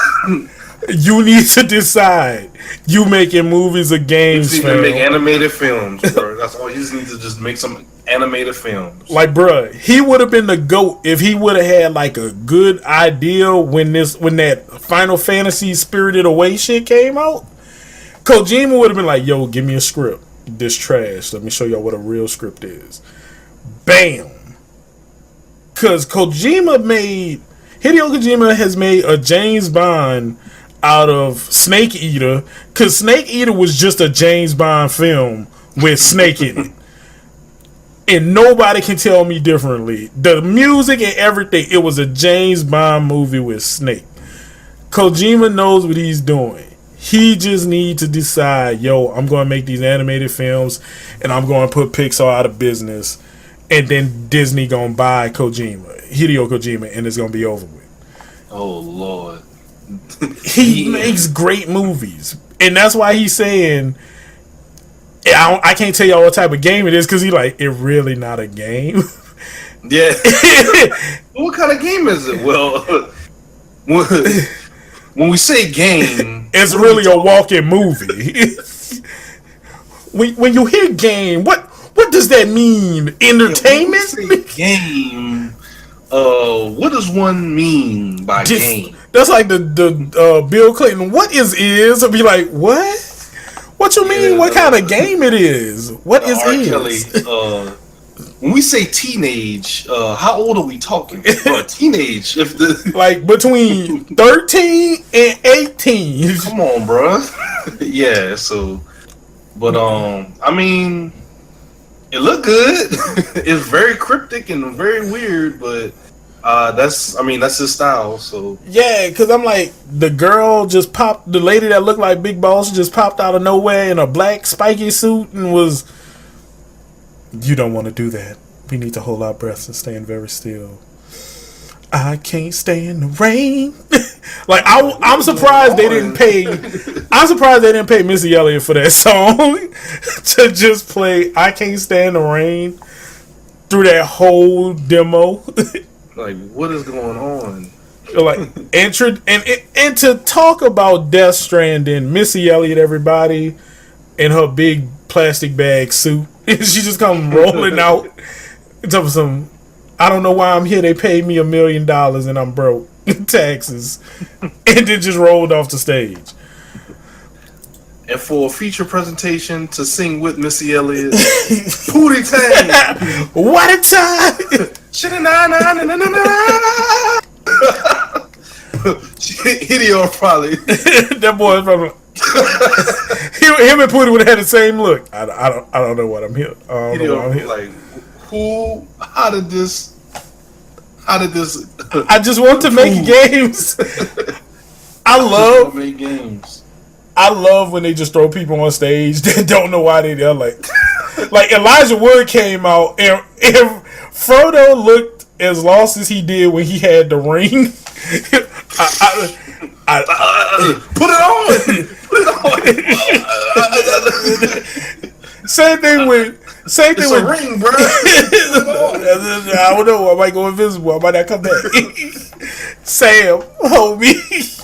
you need to decide. You making movies or games, you can make animated films, bro. That's all. You just need to just make some animated films. Like, bruh, he would have been the GOAT if he would have had like a good idea when that Final Fantasy Spirited Away shit came out. Kojima would have been like, yo, give me a script. This trash. Let me show y'all what a real script is. Bam. Cause Hideo Kojima has made a James Bond out of Snake Eater. Cause Snake Eater was just a James Bond film with Snake in it. And nobody can tell me differently. The music and everything, it was a James Bond movie with Snake. Kojima knows what he's doing. He just needs to decide, yo, I'm going to make these animated films and I'm going to put Pixar out of business, and then Disney going to buy Hideo Kojima, and it's going to be over with. Oh, Lord. He makes great movies. And that's why he's saying, I can't tell y'all what type of game it is, because it really not a game. Yeah. What kind of game is it? Well, when we say game, it's really a walking movie. when you hear game, what does that mean? Entertainment? Game. What does one mean by game? That's like the Bill Clinton. What is? I'll be like, what? What you mean? What kind of game it is? What is Kelly, when we say teenage, how old are we talking? Teenage, like between 13 and 18. Come on, bro. Yeah. So, but I mean, it looked good. It's very cryptic and very weird, but that's his style. So yeah, because I'm like, the girl just popped. The lady that looked like Big Boss just popped out of nowhere in a black spiky suit and was. You don't want to do that. We need to hold our breaths and stand very still. I can't stand the rain. Like I'm surprised they didn't pay. I'm surprised they didn't pay Missy Elliott for that song to just play "I Can't Stand the Rain" through that whole demo. Like, what is going on? Like, and to talk about Death Stranding, Missy Elliott, everybody, in her big plastic bag suit. She just come rolling out. I don't know why I'm here. They paid me $1 million and I'm broke. Taxes. And then just rolled off the stage. And for a feature presentation to sing with Missy Elliott, Pootie Tang. What a time! Hideo probably. That boy probably. Him and Pootie would have had the same look. I don't know what I'm here. I don't know what I'm here. Like, who? How did this? I just want to make games. I love make games. I love when they just throw people on stage that don't know why they're there. Like Elijah Wood came out and Frodo looked as lost as he did when he had the ring. Put it on. Same thing with ring, bro. I don't know. I might go invisible. I might not come back. Sam, homie.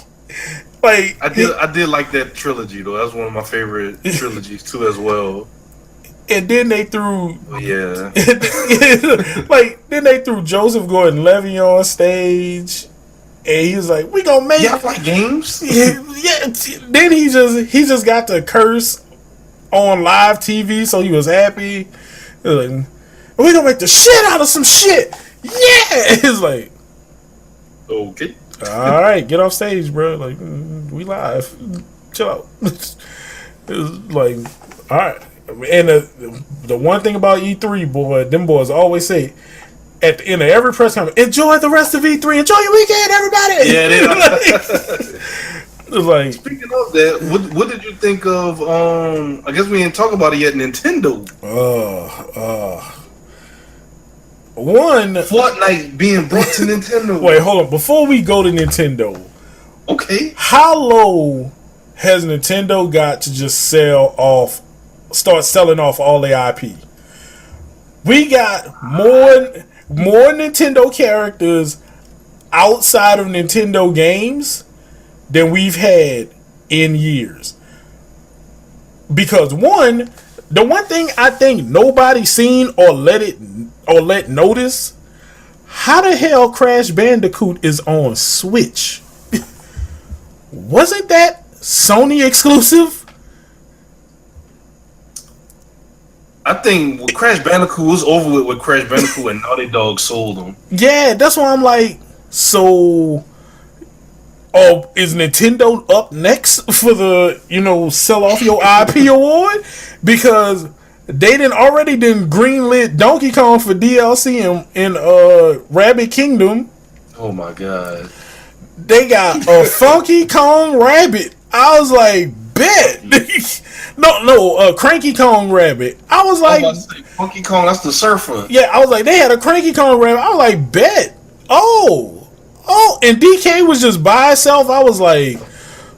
Like, I did like that trilogy though. That's one of my favorite trilogies too, as well. And then they threw, then they threw Joseph Gordon-Levitt on stage, and he was like, "We gonna make like games." Yeah. Then he just got to curse on live TV, so he was happy. He was like, "We gonna make the shit out of some shit." Yeah, it's like, okay. All right, get off stage, bro. Like, we live. Chill out. It was like, all right. And the one thing about E3, boy, them boys always say at the end of every press conference, enjoy the rest of E3, enjoy your weekend, everybody. Yeah, they It's like, speaking of that, what did you think of? I guess we didn't talk about it yet. Nintendo. One, Fortnite being brought to Nintendo. wait, hold on. Before we go to Nintendo, Okay. how low has Nintendo got to just start selling off all their IP? We got more Nintendo characters outside of Nintendo games than we've had in years. Because the one thing I think nobody's seen or let notice, how the hell Crash Bandicoot is on Switch? Wasn't that Sony exclusive? I think with Crash Bandicoot was over with Crash Bandicoot and Naughty Dog sold them. Yeah, that's why I'm like, so is Nintendo up next for the, sell off your IP award? Because they already greenlit Donkey Kong for DLC in Rabbit Kingdom. Oh my god. They got a Funky Kong Rabbit. I was like, bet. No, Cranky Kong Rabbit. I was like, Funky Kong, that's the surfer. yeah, I was like, they had a Cranky Kong Rabbit. I was like, bet. Oh, and DK was just by itself. I was like,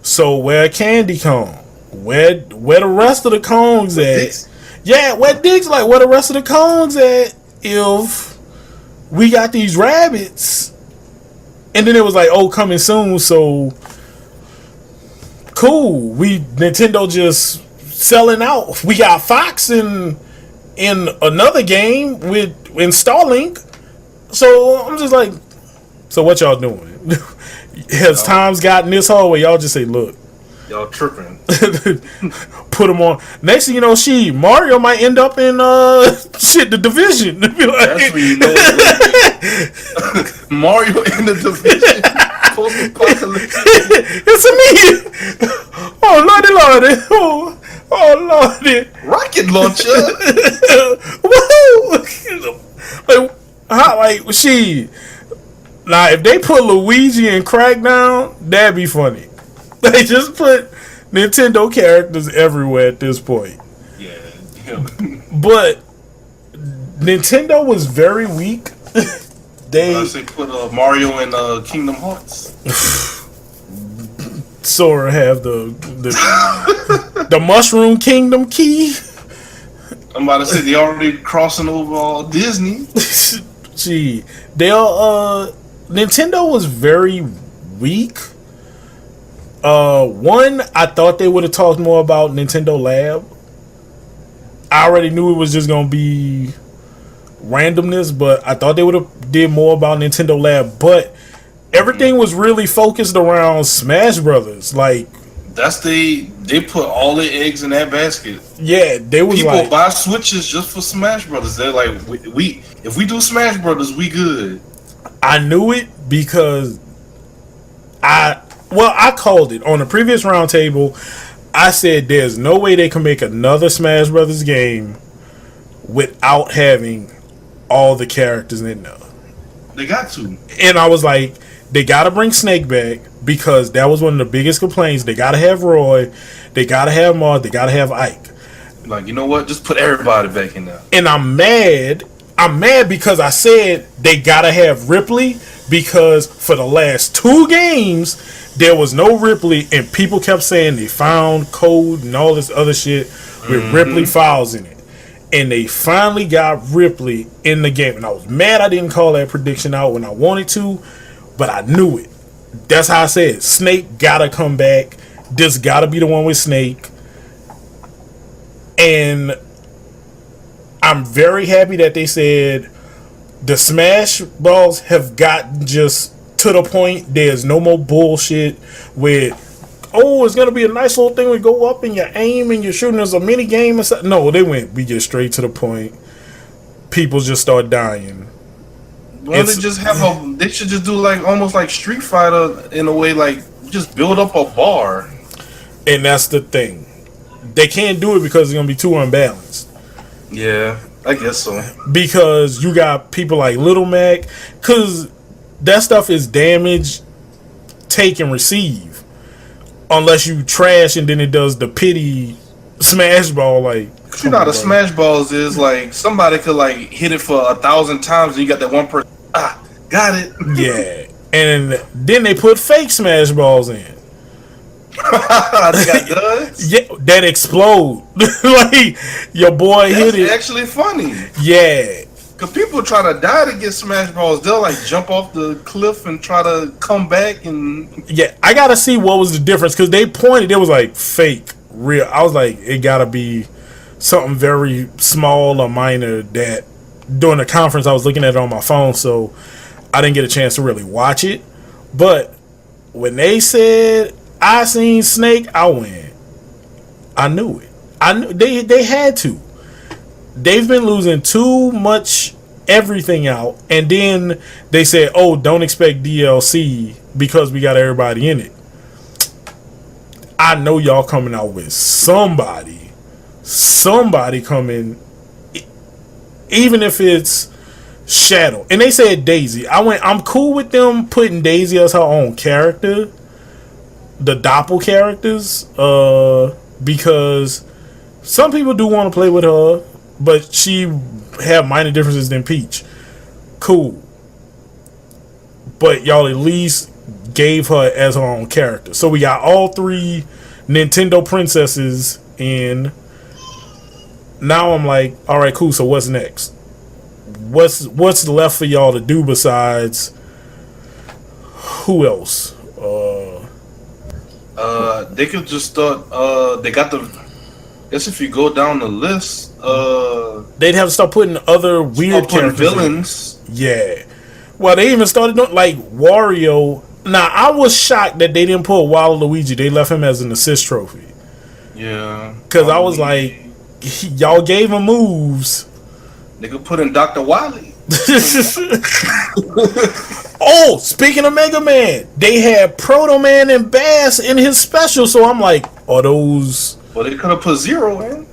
so where Candy Kong? Where the rest of the Kongs at? Yeah, where Diggs like, where the rest of the Kongs at? If we got these rabbits. And then it was like, oh, coming soon, so cool. Nintendo just selling out. We got Fox in another game in Starlink. So I'm just like, so what y'all doing? Has times gotten this hard where y'all just say, look, y'all tripping. Put them on. Next thing you know, Mario might end up in the Division. Like, that's when you know Mario in the Division. It's a me. Oh lordy. Oh lordy. Rocket launcher. Woohoo! Now if they put Luigi in Crackdown, that'd be funny. They just put Nintendo characters everywhere at this point. Yeah. But Nintendo was very weak. They put Mario in Kingdom Hearts. Sora have the Mushroom Kingdom key. I'm about to say they already crossing over Disney. Gee, Nintendo was very weak. One, I thought they would have talked more about Nintendo Lab. I already knew it was just gonna be randomness, but I thought they would have did more about Nintendo Lab. But everything was really focused around Smash Brothers. Like they put all their eggs in that basket. Yeah, they was people like, buy Switches just for Smash Brothers. They're like, if we do Smash Brothers, we good. I knew it because I called it on the previous roundtable. I said there's no way they can make another Smash Brothers game without having all the characters in there. They got to. And I was like, they got to bring Snake back because that was one of the biggest complaints. They got to have Roy. They got to have Marth. They got to have Ike. Like, you know what? Just put everybody back in there. And I'm mad. I'm mad because I said they got to have Ripley because for the last 2 games, there was no Ripley and people kept saying they found code and all this other shit with Ripley files in it. And they finally got Ripley in the game. And I was mad I didn't call that prediction out when I wanted to, but I knew it. That's how I said Snake gotta come back. This gotta be the one with Snake. And I'm very happy that they said the Smash Balls have gotten just to the point. There's no more bullshit with, oh, it's gonna be a nice little thing. We go up and you aim and you're shooting as a mini game and stuff. No, we get straight to the point. People just start dying. Well, they should just do like almost like Street Fighter in a way, like just build up a bar. And that's the thing. they can't do it because it's gonna be too unbalanced. Yeah, I guess so. Because you got people like Little Mac, because that stuff is damage, take and receive. Unless you trash and then it does the pity smash ball, like. You know how the smash balls is, like, somebody could, like, hit it for 1,000 times and you got that one person, got it. Yeah. And then they put fake smash balls in. They got guns? Yeah, that explode. Like, your boy hit it. That's actually funny. Yeah. Because people try to die to get smash balls. They'll, like, jump off the cliff and try to come back and... Yeah, I gotta see what was the difference, because they pointed, it was like fake, real. I was like, it gotta be something very small or minor that during the conference I was looking at it on my phone, so I didn't get a chance to really watch it. But when they said I seen Snake, I went, I knew it. I knew they had to. They've been losing too much everything out, and then they said, oh, don't expect DLC because we got everybody in it. I know y'all coming out with somebody coming, even if it's Shadow. And they said Daisy. I'm cool with them putting Daisy as her own character, the doppel characters, because some people do want to play with her, but she have minor differences than Peach. Cool. But y'all at least gave her as her own character. So we got all three Nintendo princesses in. Now I'm like, all right, cool. So what's next? What's left for y'all to do besides who else? They could just start. They got the. I guess if you go down the list, they'd have to start putting other weird characters, villains. Yeah. Well, they even started doing like Wario. Now I was shocked that they didn't put Waluigi. They left him as an assist trophy. Yeah. Because I was like, y'all gave him moves. They could put in Dr. Wily. Oh, speaking of Mega Man, they had Proto Man and Bass in his special, so I'm like, are those... Well, they could have put Zero in.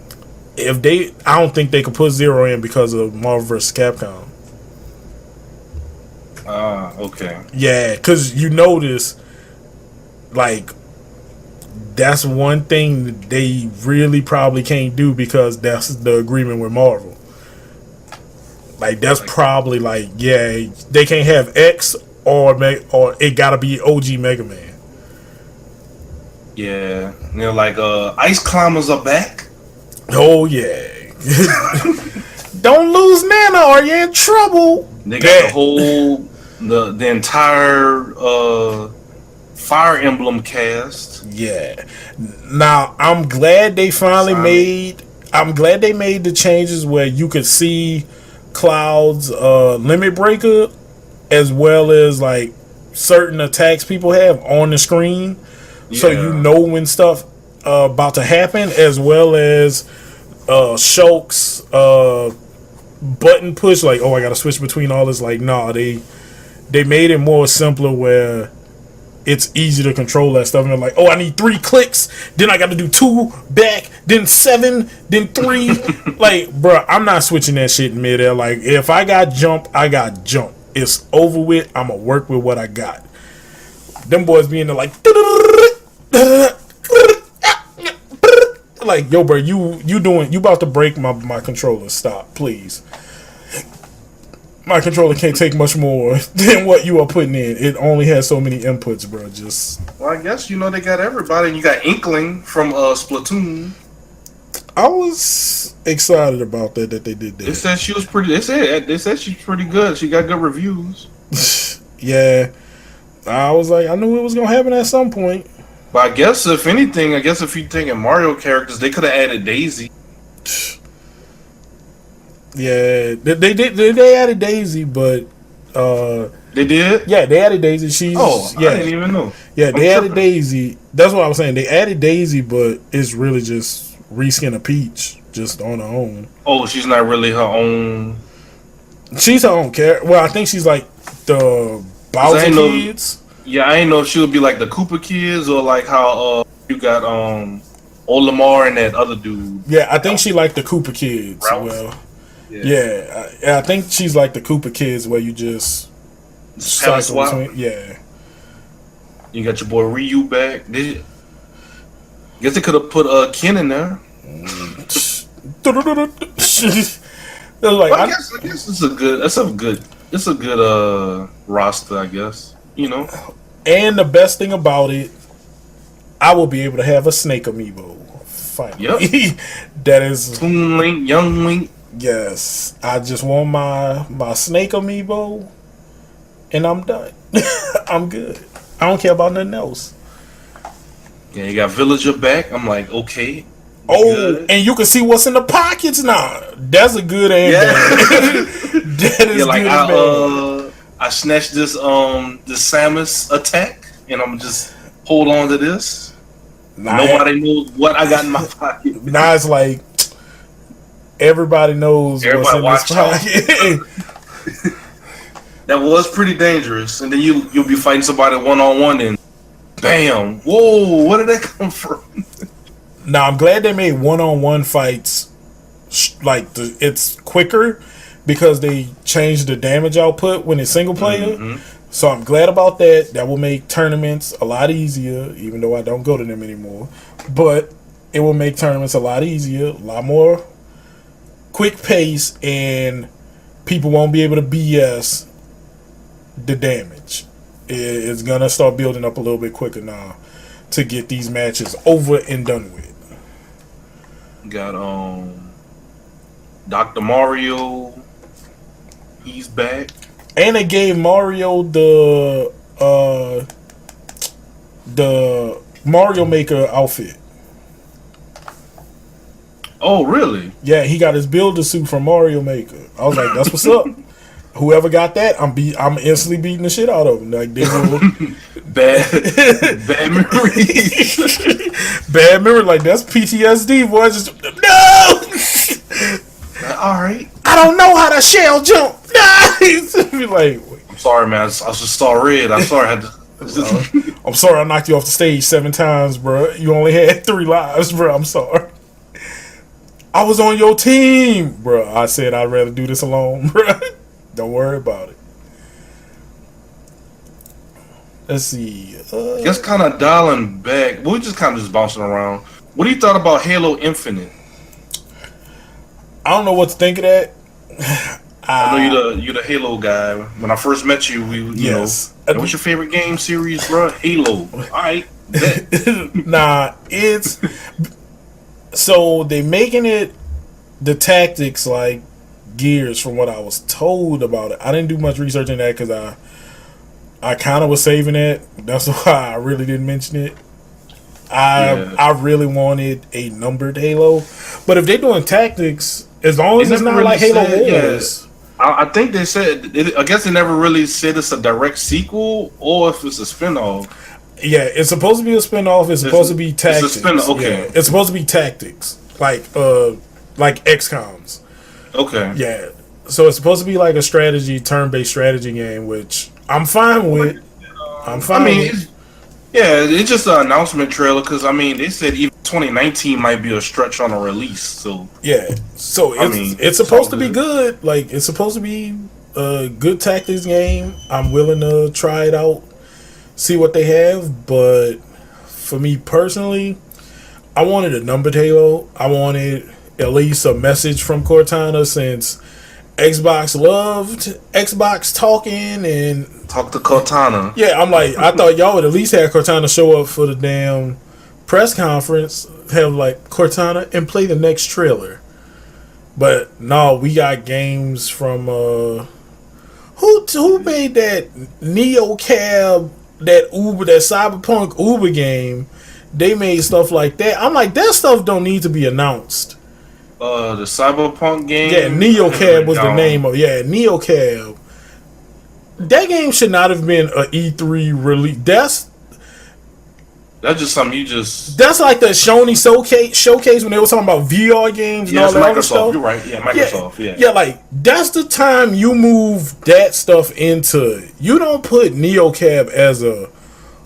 I don't think they could put Zero in because of Marvel vs. Capcom. Okay. Yeah, because you notice, like, that's one thing that they really probably can't do because that's the agreement with Marvel. Like, that's probably like, yeah, they can't have X or it gotta be OG Mega Man. Yeah, you know, like Ice Climbers are back. Oh yeah. Don't lose Nana or you're in trouble. They got the whole the entire Fire Emblem cast. Yeah. Now I'm glad they finally made the changes where you could see Cloud's limit breaker as well as like certain attacks people have on the screen, so you know when stuff about to happen, as well as Shulk's button push, like, oh, I gotta switch between all this. Like, nah, they made it more simpler where it's easy to control that stuff. And they're like, oh, I need 3 clicks, then I got to do 2 back, then 7, then 3. Like, bro, I'm not switching that shit in midair. Like, if I got jump, I got jump. It's over with. I'm gonna work with what I got. Them boys being there like, like, yo, bro, you about to break my controller. Stop, please. My controller can't take much more than what you are putting in. It only has so many inputs, bro. Well, I guess, you know, they got everybody. And you got Inkling from Splatoon. I was excited about that they did that. They said she was pretty. They said she's pretty good. She got good reviews. Yeah, I was like, I knew it was gonna happen at some point. But I guess if anything, if you're thinking Mario characters, they could have added Daisy. Yeah, they added Daisy, but they did. Yeah, they added Daisy. I didn't even know. Yeah, they added Daisy. That's what I was saying. They added Daisy, but it's really just reskin of Peach, just on her own. Oh, she's not really her own. She's her own character. Well, I think she's like the Bowser kids. Yeah, I didn't know if she would be like the Koopa kids or like how you got Lamar and that other dude. Yeah, I think she like the Cooper kids. Ralph? Well, I think she's like the Cooper kids where you just Kinda cycle swap. between. Yeah. You got your boy Ryu back. Guess they could have put Ken in there. Like, I guess it's a good roster, I guess. You know. And the best thing about it, I will be able to have a Snake amiibo. Finally. Yep. That is Toon Link, Young Link. Yes. I just want my Snake amiibo and I'm done. I'm good. I don't care about nothing else. Yeah, you got Villager back. I'm like, okay. Good. And you can see what's in the pockets now. That's a good and bad. That is like good and bad. I snatched this Samus attack, and I'm just hold on to this. Nobody knows what I got in my pocket. Now it's like everybody knows what's in this pocket. That was pretty dangerous. And then you'll be fighting somebody one-on-one, and bam! Whoa! Where did that come from? Now I'm glad they made one-on-one fights it's quicker because they changed the damage output when it's single player. Mm-hmm. So I'm glad about that. That will make tournaments a lot easier, even though I don't go to them anymore. But it will make tournaments a lot easier, a lot more quick pace, and people won't be able to BS the damage. It's gonna start building up a little bit quicker now to get these matches over and done with. Got Dr. Mario. He's back. And they gave Mario the Mario Maker outfit. Oh, really? Yeah, he got his builder suit from Mario Maker. I was like, that's what's up. Whoever got that, I'm instantly beating the shit out of them. Like, they were bad memory. Bad memory. Like, that's PTSD, boy. Just no. All right. I don't know how to shell jump. Like, I'm sorry, man. I just saw red. I'm sorry. I'm sorry I knocked you off the stage 7 times, bro. You only had 3 lives, bro. I'm sorry. I was on your team, bro. I said I'd rather do this alone, bro. Don't worry about it. Let's see. Just kind of dialing back. We're just kind of just bouncing around. What do you thought about Halo Infinite? I don't know what to think of that. I know you're the Halo guy. When I first met you, you know. What's your favorite game series, bro? Halo. All right. Nah, it's so they making it the tactics like Gears from what I was told about it. I didn't do much research in that because I kind of was saving it. That's why I really didn't mention it. I really wanted a numbered Halo, but if they're doing tactics, as long as it's not really like Halo Wars. Yeah. I think they said. I guess they never really said it's a direct sequel or if it's a spinoff. Yeah, it's supposed to be a spinoff. It's supposed to be tactics. It's a spinoff. Okay, yeah, it's supposed to be tactics, like XCOMs. Okay. Yeah, so it's supposed to be like a turn-based strategy game, which I'm fine with. I'm fine. I mean, it's just an announcement trailer because they said even 2019 might be a stretch on a release. So yeah, so it's supposed to be good. Like it's supposed to be a good tactics game. I'm willing to try it out, see what they have. But for me personally, I wanted a numbered Halo. I wanted at least a message from Cortana since Xbox loved Xbox talking and talk to Cortana. Yeah, I'm like, I thought y'all would at least have Cortana show up for the damn press conference, have like Cortana and play the next trailer. But no, we got games from who made that NeoCab, that Cyberpunk Uber game. They made stuff like that. I'm like, that stuff don't need to be announced. The Cyberpunk game. Yeah, NeoCab was the name of NeoCab. That game should not have been an E3 release. That's just something you just. That's like the Sony showcase when they were talking about VR games and all that other stuff. You're right. Yeah, Microsoft. Yeah, like that's the time you move that stuff into it. You don't put NeoCab as a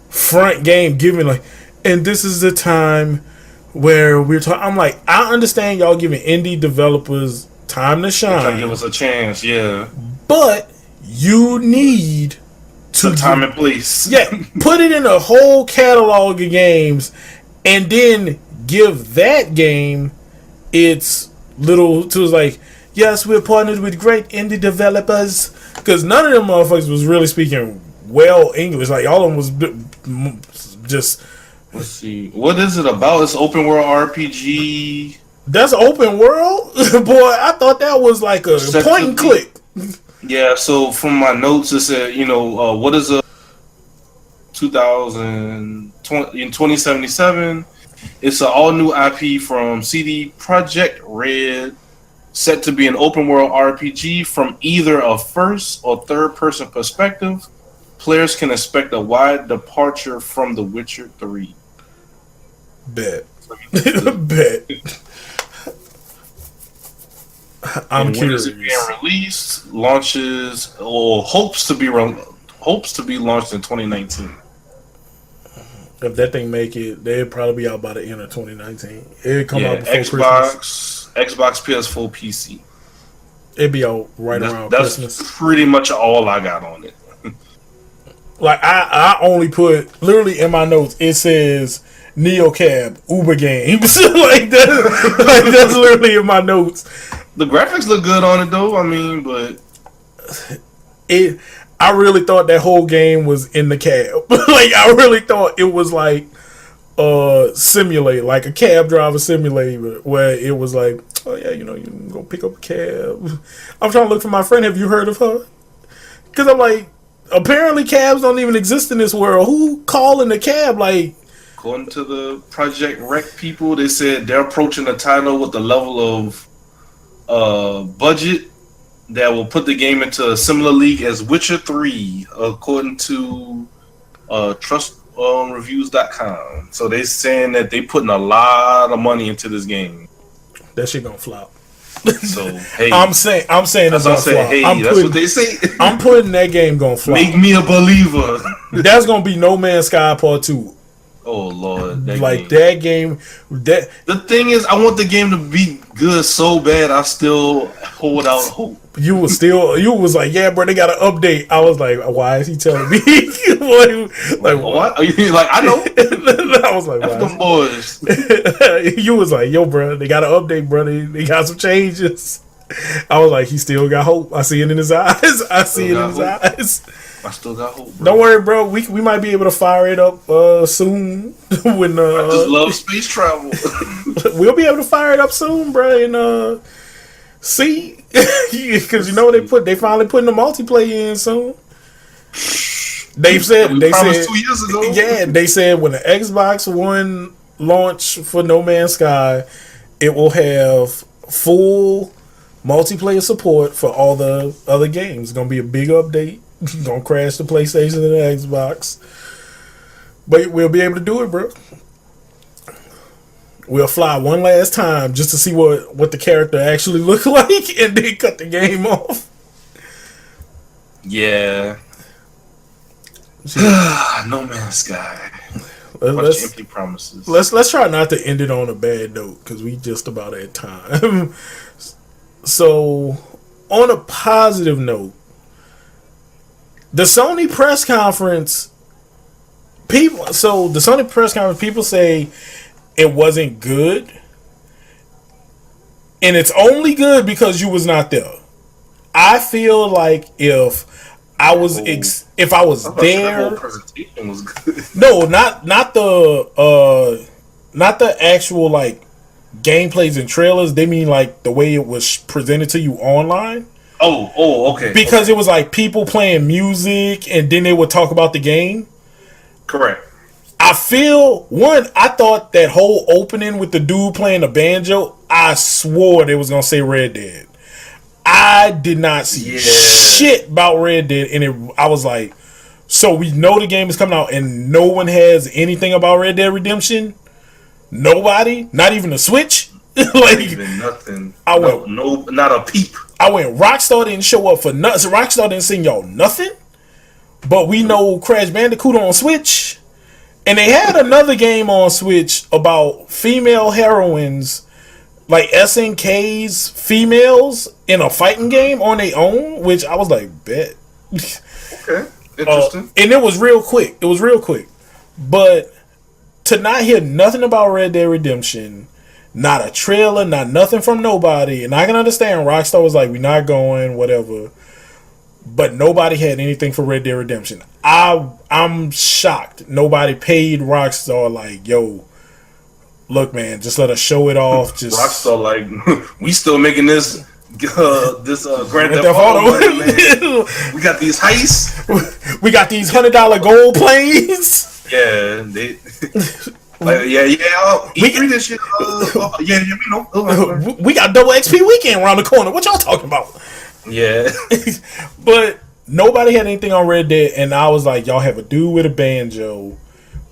front game, giving like, and this is the time where we're talking. I'm like, I understand y'all giving indie developers time to shine. Trying to give us a chance, yeah. But you need to time and place. Yeah, put it in a whole catalog of games, and then give that game its little tools. Like, yes, we're partnered with great indie developers, because none of them motherfuckers was really speaking well English. Like, all of them was just. Let's see, what is it about? It's open world RPG. That's open world, boy. I thought that was like a point and click. Yeah, so from my notes it said, what is a 2020 in 2077? It's an all new IP from CD Projekt Red, set to be an open world RPG from either a first or third person perspective. Players can expect a wide departure from The Witcher 3. Bet. Bet. I'm curious. When is it being released? Launches or hopes to be launched in 2019. If that thing make it, they'd probably be out by the end of 2019. It'd come out before Xbox, PS4, PC. It'd be out around Christmas. That's pretty much all I got on it. Like I only put literally in my notes. It says NeoCab Uber Games. That's literally in my notes. The graphics look good on it though. I mean, but I really thought that whole game was in the cab. Like, I really thought it was like simulator, like a cab driver simulator, where it was like, oh yeah, you can go pick up a cab. I'm trying to look for my friend. Have you heard of her? Because I'm like, apparently cabs don't even exist in this world. Who calling a cab? Like, according to the Project Rec people, they said they're approaching the title with the level of budget that will put the game into a similar league as Witcher 3, according to TrustReviews.com. So they're saying that they putting a lot of money into this game. That shit gonna flop. So hey, I'm saying it's gonna flop. Hey, that's what they say. I'm putting that game gonna flop. Make me a believer. That's gonna be No Man's Sky Part 2. Oh Lord, that game. The thing is, I want the game to be good so bad. I still hold out hope. You was like, yeah, bro, they got an update. I was like, why is he telling me? like what? Are you like, I know. I was like, F them boys. You was like, yo, bro, they got an update, bro. They got some changes. I was like, he still got hope. I see it in his eyes. I still got hope, bro. Don't worry, bro. We might be able to fire it up soon. When I just love space travel. We'll be able to fire it up soon, bro. And see, because they finally putting the multiplayer in soon. They said 2 years ago. Yeah, they said when the Xbox One launch for No Man's Sky, it will have full multiplayer support for all the other games. It's gonna be a big update. Gonna crash the PlayStation and the Xbox, but we'll be able to do it, bro. We'll fly one last time just to see what the character actually look like, and then cut the game off. Yeah. No Man's Sky. Let's empty promises. Let's try not to end it on a bad note, because we just about at time. So, on a positive note, the Sony press conference, people say it wasn't good, and it's only good because you was not there. I feel like if I was there, the presentation was good. No, not the actual like gameplays and trailers. They mean like the way it was presented to you online. Oh, okay. Because it was like people playing music, and then they would talk about the game. Correct. I thought that whole opening with the dude playing the banjo, I swore they was gonna say Red Dead. I did not see shit about Red Dead, and I was like, so we know the game is coming out, and no one has anything about Red Dead Redemption. Nobody, not even a Switch. Like, not even nothing. Not a peep. I went, Rockstar didn't show up for nothing. Rockstar didn't send y'all nothing. But we know Crash Bandicoot on Switch. And they had another game on Switch about female heroines, like SNK's females in a fighting game on their own, which I was like, bet. Okay, interesting. And it was real quick. It was real quick. But to not hear nothing about Red Dead Redemption, not a trailer, not nothing from nobody, and I can understand Rockstar was like, we're not going, whatever. But nobody had anything for Red Dead Redemption. I'm shocked. Nobody paid Rockstar like, yo, look, man, just let us show it off. Just Rockstar like, we still making this Grand Theft Auto. Auto, man. We got these heists. We got these $100 gold planes. Yeah, they. E3 this shit. We know. We got double XP weekend around the corner. What y'all talking about? Yeah. But nobody had anything on Red Dead, and I was like, y'all have a dude with a banjo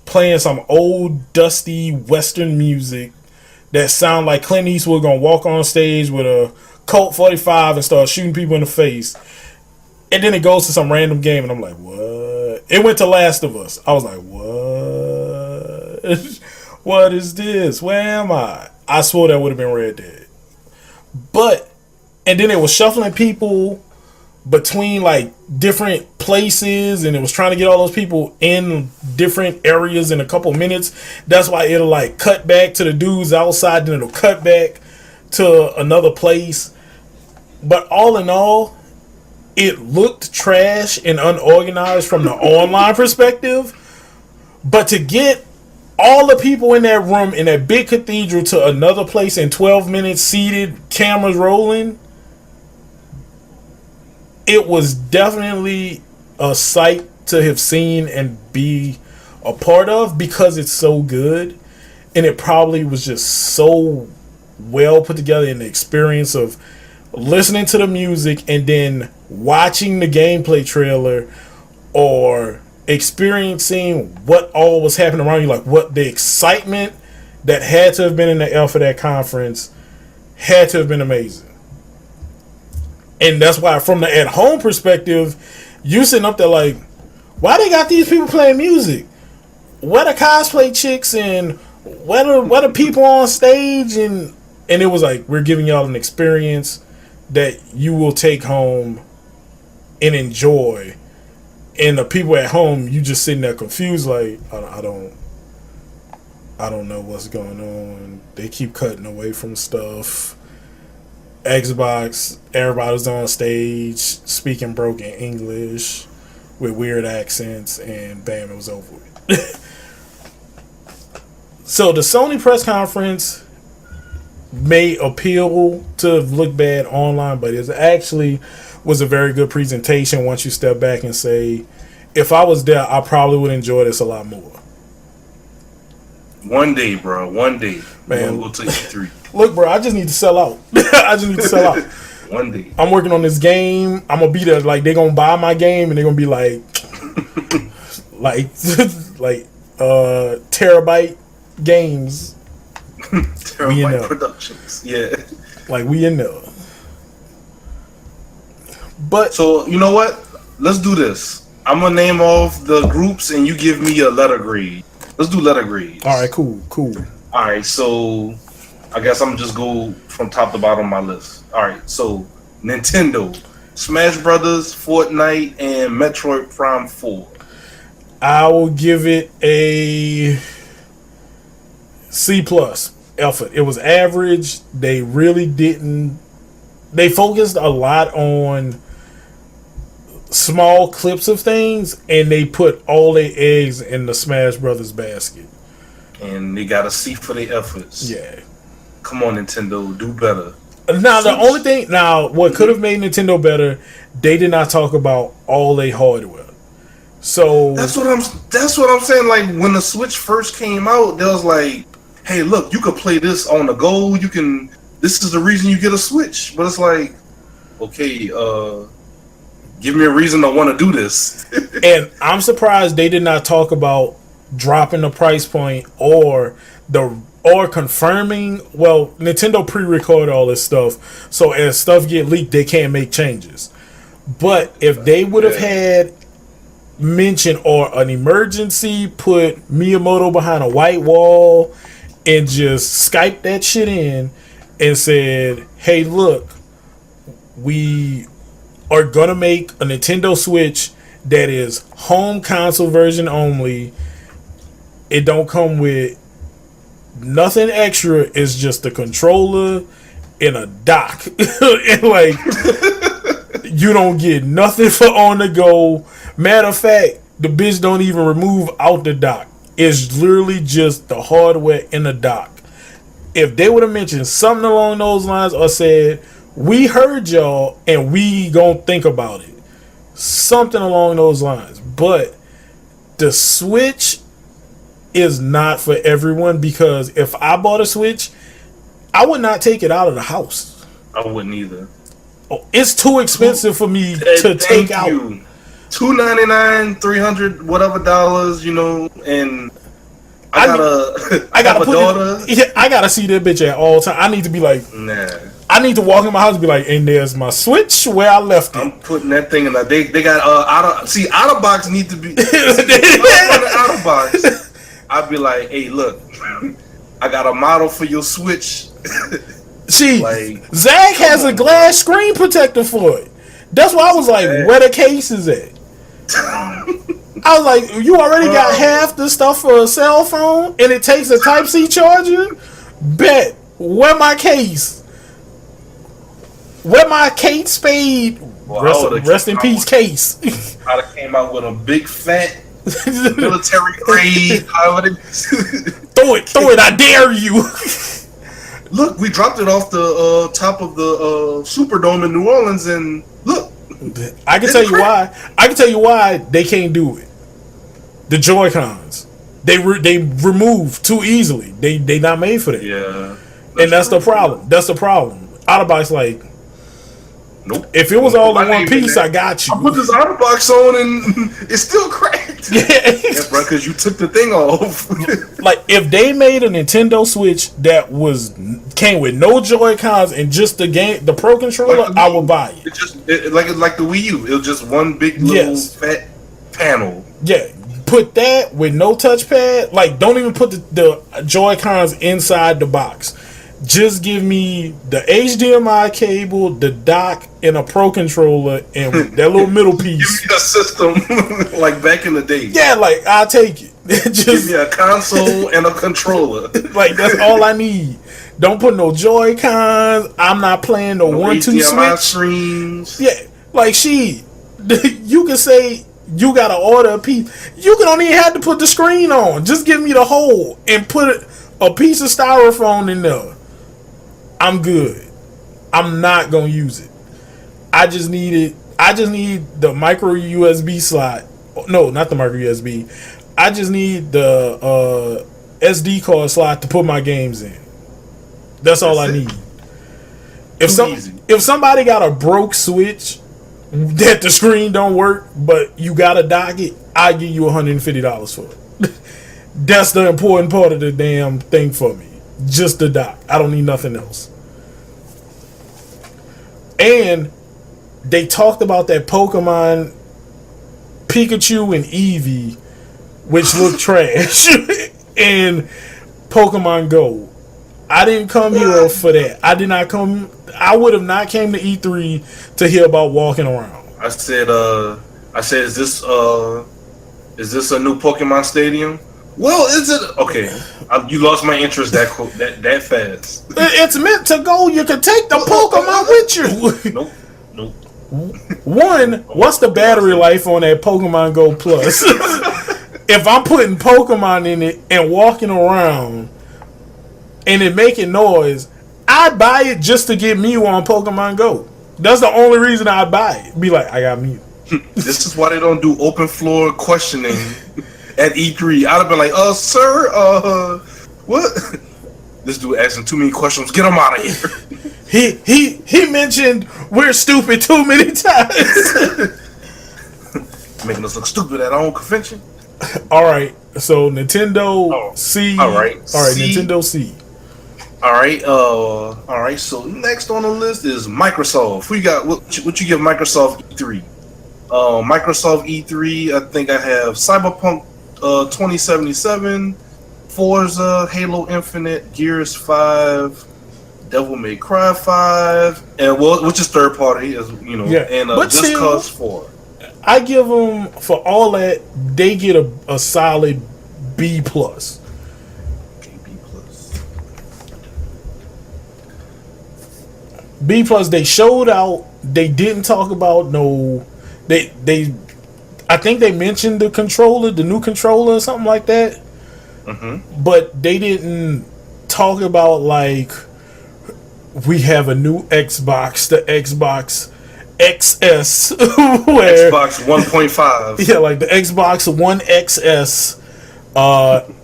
playing some old dusty Western music that sound like Clint Eastwood gonna walk on stage with a Colt 45 and start shooting people in the face. And then it goes to some random game, and I'm like, what? It went to Last of Us. I was like, what? What is this? Where am I? I swore that would have been Red Dead. But, and then it was shuffling people between like different places, and it was trying to get all those people in different areas in a couple minutes. That's why it'll like cut back to the dudes outside, then it'll cut back to another place. But all in all, it looked trash and unorganized from the online perspective. But to get all the people in that room in that big cathedral to another place in 12 minutes, seated, cameras rolling, it was definitely a sight to have seen and be a part of, because it's so good. And it probably was just so well put together in the experience of listening to the music and then watching the gameplay trailer or experiencing what all was happening around you, like what the excitement that had to have been in the air for that conference had to have been amazing. And that's why from the at-home perspective, you sitting up there like, why they got these people playing music? Where the cosplay chicks and where the people on stage? And it was like, we're giving y'all an experience that you will take home and enjoy. And the people at home, you just sitting there confused, like, I don't know what's going on. They keep cutting away from stuff. Xbox, everybody's on stage speaking broken English with weird accents, and bam, it was over with. So the Sony press conference may appeal to look bad online, but it actually was a very good presentation once you step back and say, if I was there, I probably would enjoy this a lot more. One day, bro. One day. Man, we'll take E3. Look, bro, I just need to sell out. I just need to sell out. One day. I'm working on this game. I'm going to be there. Like, they're going to buy my game, and they're going to be like, terabyte games. Terabyte Productions. Yeah. Like, we in there. But so, you know what? Let's do this. I'm going to name off the groups, and you give me a letter grade. Let's do letter grades. All right, cool. All right, so I guess I'm just go from top to bottom of my list. All right, so Nintendo, Smash Brothers, Fortnite, and Metroid Prime 4. I will give it a C+. Effort. It was average. They really didn't. They focused a lot on small clips of things, and they put all their eggs in the Smash Brothers basket. And they got a C for their efforts. Yeah. Come on, Nintendo, do better. Now, the only thing, what could have made Nintendo better, they did not talk about all their hardware. So that's what I'm saying. Like, when the Switch first came out, there was like, hey, look, you could play this on the go. You can. This is the reason you get a Switch. But it's like, okay, give me a reason to want to do this. And I'm surprised they did not talk about dropping the price point or confirming. Well, Nintendo pre-recorded all this stuff, so as stuff get leaked, they can't make changes. But if they would have had mention or an emergency, put Miyamoto behind a white wall and just Skype that shit in and said, hey, look, we are gonna make a Nintendo Switch that is home console version only. It don't come with nothing extra. It's just a controller and a dock. And like, you don't get nothing for on the go. Matter of fact, the bitch don't even remove out the dock. It's literally just the hardware in the dock. If they would have mentioned something along those lines or said, we heard y'all and we gonna think about it, something along those lines. But the Switch is not for everyone, because if I bought a Switch, I would not take it out of the house. I wouldn't either. Oh, it's too expensive for me to take out. $299, $300, whatever dollars, you know, and I gotta put daughter. I gotta see that bitch at all time. I need to be like, nah. I need to walk in my house and be like, and there's my Switch where I left it. I'm putting that thing in there. They got out of box need to be out of box. I'd be like, hey, look, I got a model for your Switch. Zach has a glass screen protector for it. That's why I was like, where the case is at? I was like, you already got half the stuff for a cell phone and it takes a Type-C charger? Bet. Where my case? Where my Kate Spade? Rest in peace, case. I'd have came out with a big fat military grade. Throw it! I dare you. Look, we dropped it off the top of the Superdome in New Orleans, and look. I can tell you why. I can tell you why they can't do it. The Joy-Cons, they remove too easily. They not made for that. Yeah, and that's the problem. That's the problem. Autobox like, nope. If it was all in one piece, I got you. I put this Autobox on and it's still cracked. Yeah, bro, because you took the thing off. Like, if they made a Nintendo Switch that came with no Joy-Cons and just the Pro controller, I would buy it. Like the Wii U. It was just one big little fat panel. Yeah. Put that with no touchpad. Like, don't even put the Joy-Cons inside the box. Just give me the HDMI cable, the dock, and a Pro controller, and that little middle piece. Give me a system like back in the day. Yeah, like, I'll take it. Just give me a console and a controller. Like, that's all I need. Don't put no Joy-Cons. I'm not playing no 1-2 switch. Screens. Yeah, like, you can say you gotta order a piece. You can only have to put the screen on. Just give me the hole and put a piece of styrofoam in there. I'm good. I'm not gonna use it. I just need the micro USB slot. No, not the micro USB. I just need the SD card slot to put my games in. That's all I need. If somebody got a broke Switch that the screen don't work, but you gotta dock it, I give you $150 for it. That's the important part of the damn thing for me. Just the dock. I don't need nothing else. And they talked about that Pokemon Pikachu and Eevee, which look trash, and Pokemon Go. I didn't come here for that. I would have not came to E3 to hear about walking around. I said, is this a new Pokemon Stadium? Well, is it okay? You lost my interest that fast. It's meant to go. You can take the Pokemon with you. Nope. One, what's the battery life on that Pokemon Go Plus? If I'm putting Pokemon in it and walking around and it making noise, I'd buy it just to get Mew on Pokemon Go. That's the only reason I'd buy it. Be like, I got Mew. This is why they don't do open floor questioning at E3. I'd have been like, sir, what? This dude asking too many questions. Get him out of here. He mentioned we're stupid too many times. Making us look stupid at our own convention. All right, so Nintendo C. All right, Nintendo C. All right. So next on the list is Microsoft. Who you got? What you give Microsoft E3? Microsoft E3. I think I have Cyberpunk 2077, Forza, Halo Infinite, Gears 5, Devil May Cry 5, and which is third party, as you know, and Just Cause 4. I give them, for all that, they get a solid B plus. Okay, B plus. B plus. They showed out. They didn't talk about no. They. I think they mentioned the controller, the new controller, or something like that. Mm-hmm. But they didn't talk about like we have a new Xbox, the Xbox XS, where Xbox 1.5. Yeah, like the Xbox One XS,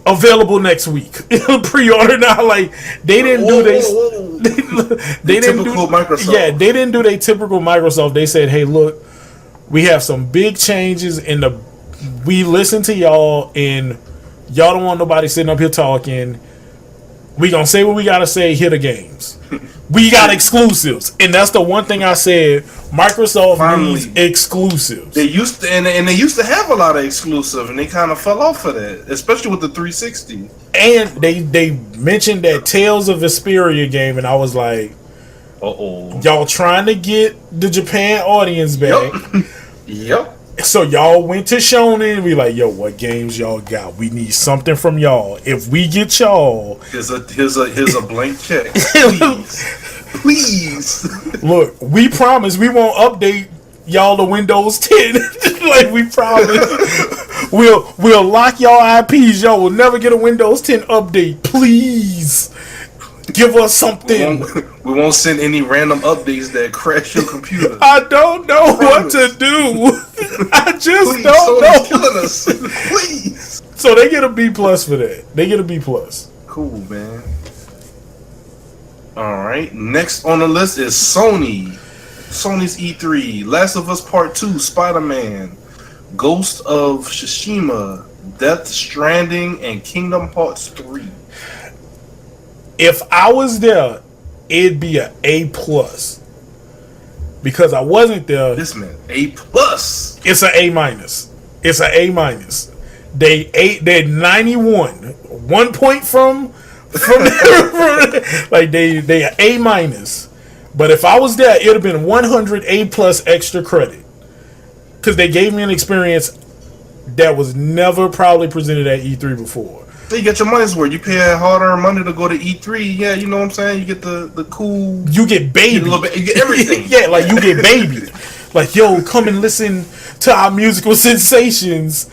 available next week. Pre-order now. Like they didn't do they didn't do Microsoft. Yeah, they didn't do their typical Microsoft. They said, "Hey, look, we have some big changes in the. We listen to y'all, and y'all don't want nobody sitting up here talking. We gonna say what we gotta say. Hit the games. We got exclusives, and that's the one thing I said. Microsoft needs exclusives. They used to, and they used to have a lot of exclusive, and they kind of fell off of that, especially with the 360. And they mentioned that Tales of Vesperia game, and I was like, y'all trying to get the Japan audience back." Yep. So y'all went to Shonen and we like, yo, what games y'all got? We need something from y'all. If we get y'all, here's a blank check. Please. Look, we promise we won't update y'all to Windows 10. Like we promise. We'll lock y'all IPs. Y'all will never get a Windows 10 update. Please. Give us something. We won't send any random updates that crash your computer. I don't know what to do. I just don't know. Killing us. Please. So they get a B plus for that. They get a B plus. Cool, man. All right. Next on the list is Sony. Sony's E3. Last of Us Part 2. Spider-Man. Ghost of Tsushima. Death Stranding, and Kingdom Hearts 3. If I was there, it'd be an A plus. Because I wasn't there. This man, A plus. It's an A minus. It's an A minus. They're 91. 1 point from like they are A minus. But if I was there, it'd have been 100 A plus extra credit. Because they gave me an experience that was never probably presented at E3 before. So you get your money's worth. You pay hard-earned money to go to E3. Yeah, you know what I'm saying? You get the cool... You get baby. You get everything. Yeah, like you get baby. Like, yo, come and listen to our musical sensations.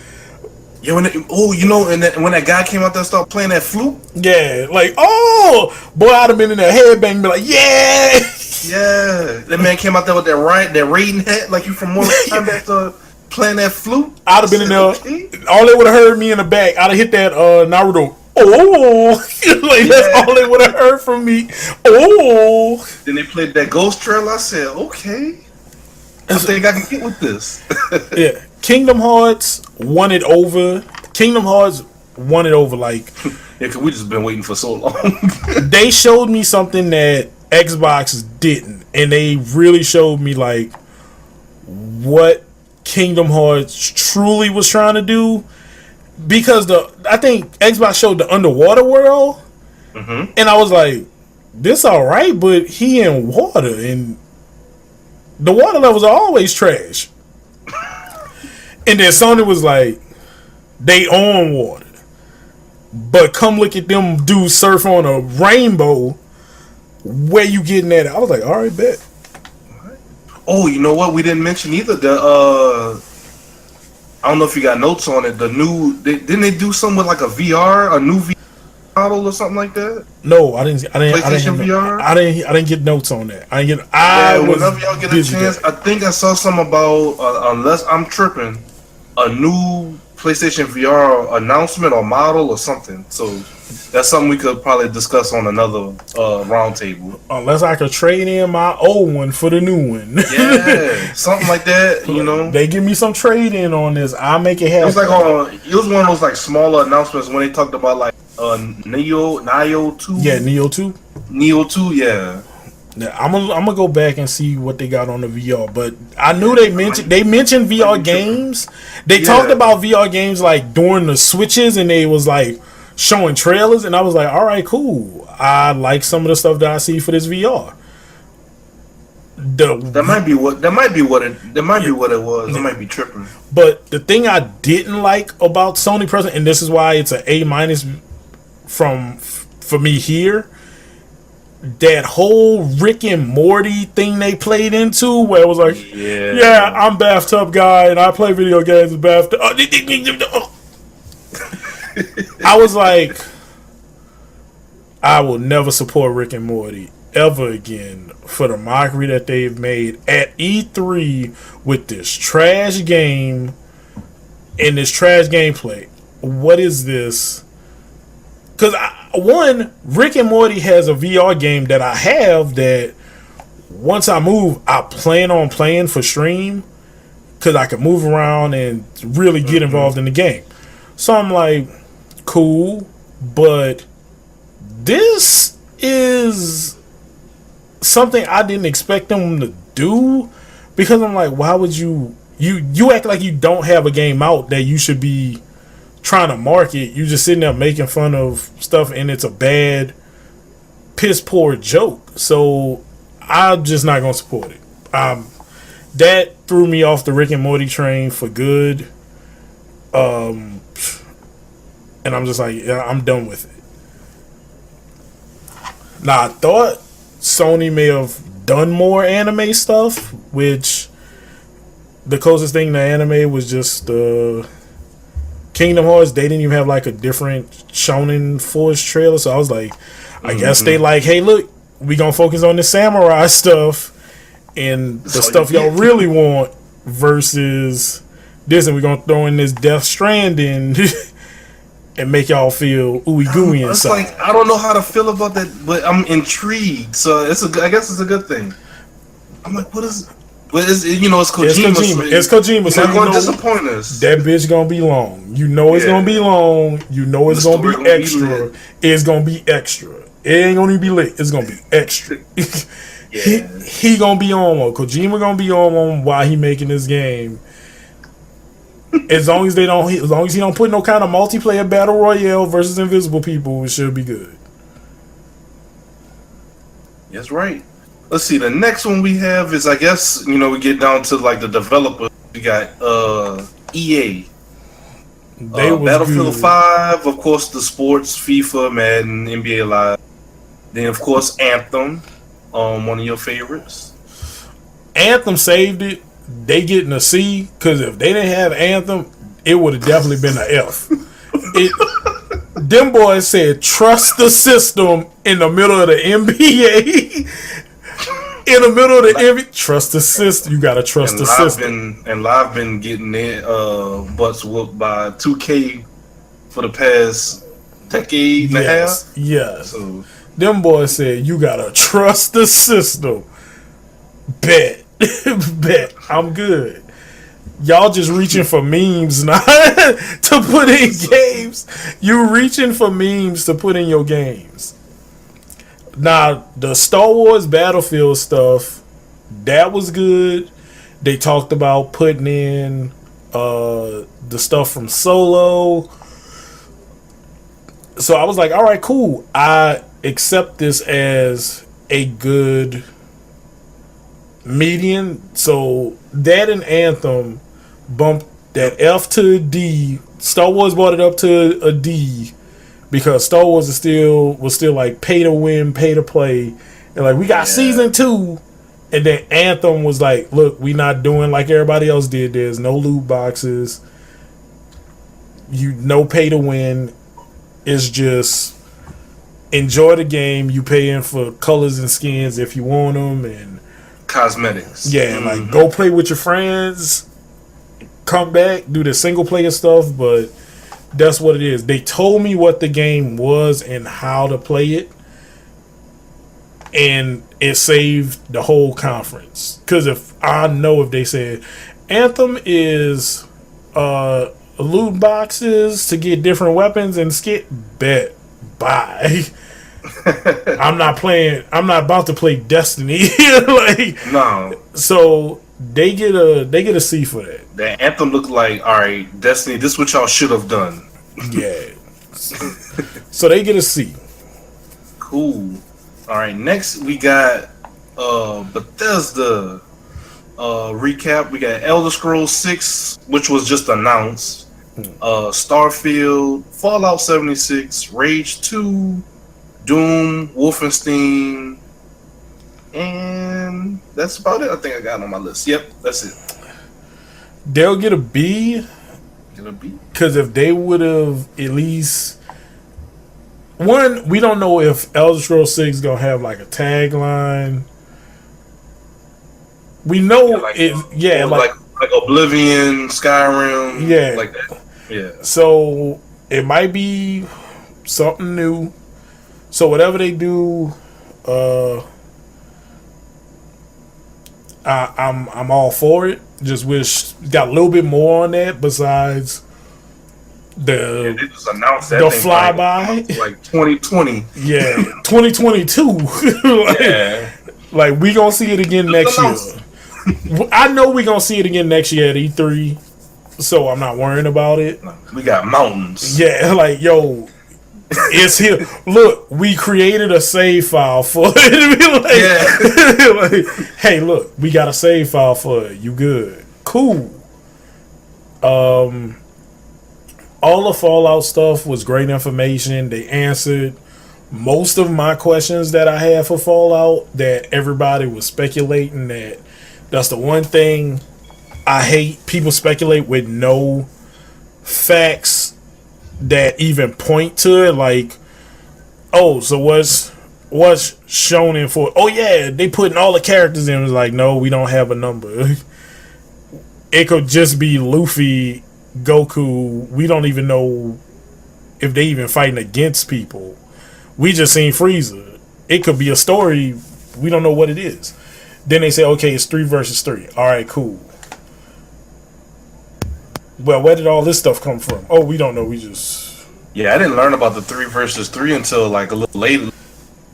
Yeah, when when that guy came out there and started playing that flute? Yeah, like, oh! Boy, I'd have been in that headbang and be like, yeah! Yeah. That man came out there with that raiding hat like you from Mortal Kombat playing that flute. I'd have been in there. Okay. All they would have heard me in the back. I'd have hit that Naruto. Oh, like that's all they would have heard from me. Oh. Then they played that Ghost trailer. I said, okay, I think I can get with this. Yeah, Kingdom Hearts won it over. Like, yeah, cause we just been waiting for so long. They showed me something that Xbox didn't, and they really showed me like what Kingdom Hearts truly was trying to do, because I think Xbox showed the underwater world, and I was like, this alright, but he in water and the water levels are always trash. And then Sony was like, they on water, but come look at them do surf on a rainbow. Where you getting at? I was like, alright, bet. Oh, you know what? We didn't mention either. I don't know if you got notes on it. Didn't they do something with like a new VR model or something like that? No, I didn't. PlayStation VR. I didn't get notes on that. Whenever y'all get a chance, I think I saw something about unless I'm tripping, a new PlayStation VR announcement or model or something. So that's something we could probably discuss on another roundtable. Unless I could trade in my old one for the new one. Yeah, something like that. You know, they give me some trade in on this. I'll make it happen. It was like it was one of those like smaller announcements when they talked about like Neo 2. Yeah, Neo 2. Neo 2. Yeah. Yeah, I'm gonna go back and see what they got on the VR, but I knew they mentioned VR games. They talked about VR games like during the switches, and they was like showing trailers, and I was like, all right, cool. I like some of the stuff that I see for this VR. That might be what it was. I might be tripping. But the thing I didn't like about Sony present, and this is why it's an A- for me here. That whole Rick and Morty thing they played into, where it was like, yeah, I'm bathtub guy and I play video games with bathtub. I was like, I will never support Rick and Morty ever again for the mockery that they've made at E3 with this trash game and this trash gameplay. What is this? Because one, Rick and Morty has a VR game that I have that once I move, I plan on playing for stream because I can move around and really get involved in the game. So I'm like, cool, but this is something I didn't expect them to do, because I'm like, why would you act like you don't have a game out that you should be trying to market. You just sitting there making fun of stuff, and it's a bad, piss poor joke. So I'm just not gonna support it. That threw me off the Rick and Morty train for good. And I'm just like, yeah, I'm done with it. Now I thought Sony may have done more anime stuff, which the closest thing to anime was just Kingdom Hearts. They didn't even have like a different Shonen Force trailer, so I was like, I guess they like, hey, look, we gonna focus on the samurai stuff and the stuff y'all really want versus this, and we're gonna throw in this Death Stranding and make y'all feel ooey gooey inside. It's like, I don't know how to feel about that, but I'm intrigued. So I guess it's a good thing. I'm like, what is? But it's Kojima. It's Kojima. So not going to disappoint us. That bitch gonna be long. You know it's gonna be long. You know it's gonna be extra. It's gonna be extra. It ain't gonna be lit. It's gonna be extra. He gonna be on one. Kojima gonna be on one while he making this game. As long as he don't put no kind of multiplayer battle royale versus invisible people, it should be good. That's right. Let's see. The next one we have is, I guess, we get down to like the developer. We got EA. Battlefield 5, of course, the sports, FIFA, Madden, NBA Live. Then, of course, Anthem, one of your favorites. Anthem saved it. They getting a C, because if they didn't have Anthem, it would have definitely been an F. Them boys said, trust the system in the middle of the NBA. In the middle of the NBA, trust the system. You gotta trust the system. Live been getting their butts whooped by 2K for the past decade and a half. Yes. So them boys said, you gotta trust the system. Bet. Bet. I'm good. Y'all just reaching for memes now to put in games. You reaching for memes to put in your games. Now, the Star Wars Battlefield stuff, that was good. They talked about putting in the stuff from Solo. So I was like, all right, cool. I accept this as a good median. So that and Anthem bumped that F to a D. Star Wars brought it up to a D, because Star Wars was still like pay to win, pay to play, and like we got season 2, and then Anthem was like, look, we not doing like everybody else did. There's no loot boxes, no pay to win. It's just enjoy the game. You pay in for colors and skins if you want them, and cosmetics. Yeah, like go play with your friends, come back, do the single player stuff, but that's what it is. They told me what the game was and how to play it, and it saved the whole conference. Because if they said Anthem is loot boxes to get different weapons and skit, bet, bye. I'm not playing. I'm not about to play Destiny. Like, No, so they get a C for that. the Anthem looked like, all right, Destiny. This is what y'all should have done. Yeah. So they get a C. Cool. All right, next we got Bethesda recap. We got Elder Scrolls 6, which was just announced. Starfield, Fallout 76, Rage 2, Doom, Wolfenstein, and that's about it. I think I got it on my list. Yep, that's it. They'll get a B. Gonna be Because if they would have at least one, we don't know if Elder Scrolls 6 is gonna have like a tagline. We know like Oblivion, Skyrim, Yeah. like that. Yeah. So it might be something new. So whatever they do, I'm all for it. Just wish got a little bit more on that besides They just announced that the thing flyby. like 2020. Yeah, 2022. Yeah. Like we gonna see it again next year. I know we gonna see it again next year at E3, so I'm not worrying about it. We got mountains. Yeah, like yo, it's here. Look, we created a save file for it. Like, hey, look, we got a save file for it. You good? Cool. All the Fallout stuff was great information. They answered most of my questions that I had for Fallout that everybody was speculating that. That's the one thing I hate. People speculate with no facts that even point to it. Like, oh, so what's shown in for? Oh yeah, they putting all the characters in. It was like, no, we don't have a number. It could just be Luffy, Goku. We don't even know if they even fighting against people. We just seen Frieza. It could be a story. We don't know what it is. Then they say, okay, it's 3 versus 3. All right, cool. Well, where did all this stuff come from? Oh, we don't know. We just... Yeah, I didn't learn about the 3 versus 3 until like a little later.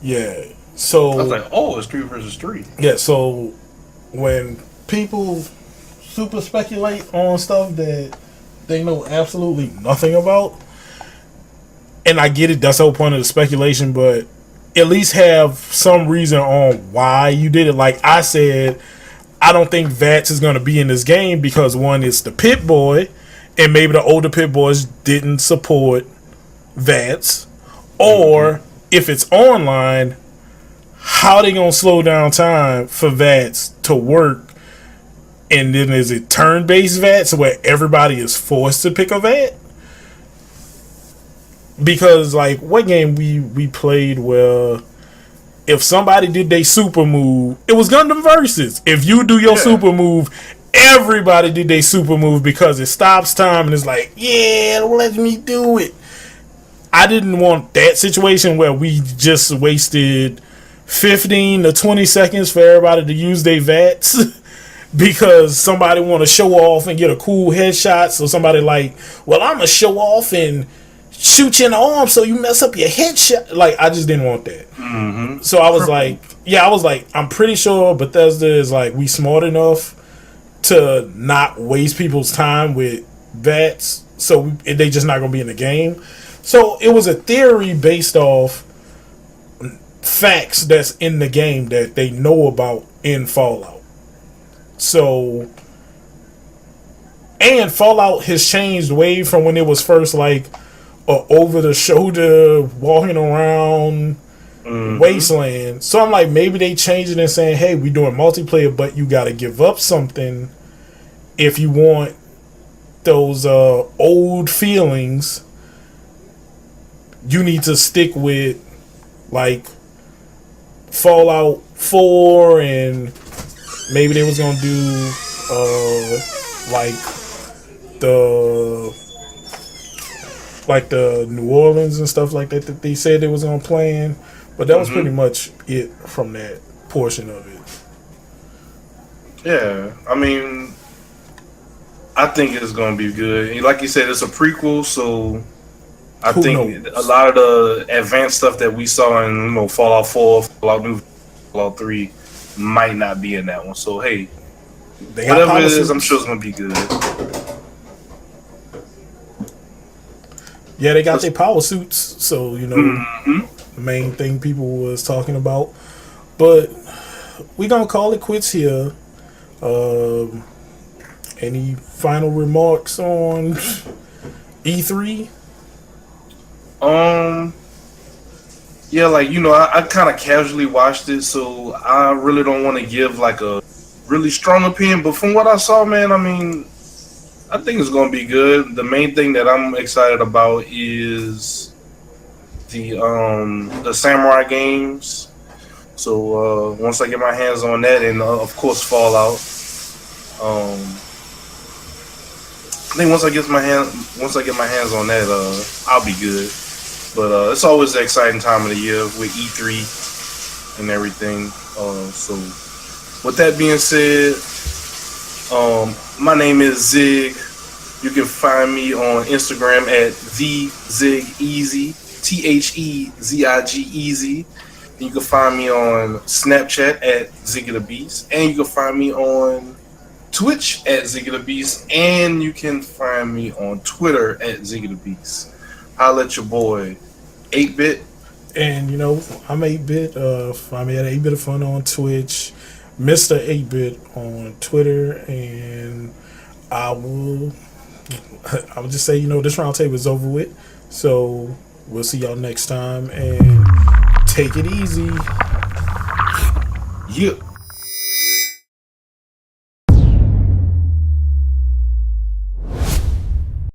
Yeah. So... I was like, oh, it's 3 versus 3. Yeah, so when people super speculate on stuff that they know absolutely nothing about, and I get it, that's the whole point of the speculation, but at least have some reason on why you did it. Like I said, I don't think Vats is going to be in this game because one, it's the Pit Boy, and maybe the older Pit Boys didn't support Vats, or if it's online, how they going to slow down time for Vats to work? And then is it turn-based VATs where everybody is forced to pick a VAT? Because like what game we played where if somebody did their super move, it was Gundam Versus. If you do your super move, everybody did their super move because it stops time and it's like, yeah, let me do it. I didn't want that situation where we just wasted 15 to 20 seconds for everybody to use their VATs. Because somebody want to show off and get a cool headshot. So somebody like, well, I'm going to show off and shoot you in the arm so you mess up your headshot. Like, I just didn't want that. Mm-hmm. So I was like, I'm pretty sure Bethesda is like, we smart enough to not waste people's time with VATs. So they just not going to be in the game. So it was a theory based off facts that's in the game that they know about in Fallout. So, and Fallout has changed way from when it was first like a over the shoulder walking around wasteland. So I'm like, maybe they changed it and saying, hey, we doing multiplayer, but you got to give up something if you want those old feelings. You need to stick with like Fallout 4 and maybe they was gonna do the New Orleans and stuff like that they said they was gonna play in, but that was pretty much it from that portion of it. Yeah, I mean, I think it's gonna be good. And like you said, it's a prequel, so I Who think a knows? lot of the advanced stuff that we saw in Fallout 4, Fallout New, Fallout 3 might not be in that one. So hey, They got whatever it power is, I'm sure suits. it's gonna be good. Yeah, they got Let's, their power suits. So the main thing people was talking about. But we gonna call it quits here. Um, any final remarks on E3? um, yeah, like I kind of casually watched it, so I really don't want to give like a really strong opinion. But from what I saw, man, I mean, I think it's gonna be good. The main thing that I'm excited about is the samurai games. So once I get my hands on that, and of course Fallout, I think once I get my hands on that, I'll be good. But it's always an exciting time of the year with E3 and everything. So with that being said, my name is Zig. You can find me on Instagram at the Zig Easy, TheZig Easy. You can find me on Snapchat at Ziggy the Beast, and you can find me on Twitch at Ziggy the Beast, and you can find me on Twitter at Ziggy the Beast. I'll let your boy 8-Bit. And I'm 8-Bit. Find me at 8-Bit of Fun on Twitch, Mr. 8-Bit on Twitter, and I will. I would just say this roundtable is over with. So we'll see y'all next time, and take it easy. Yeah.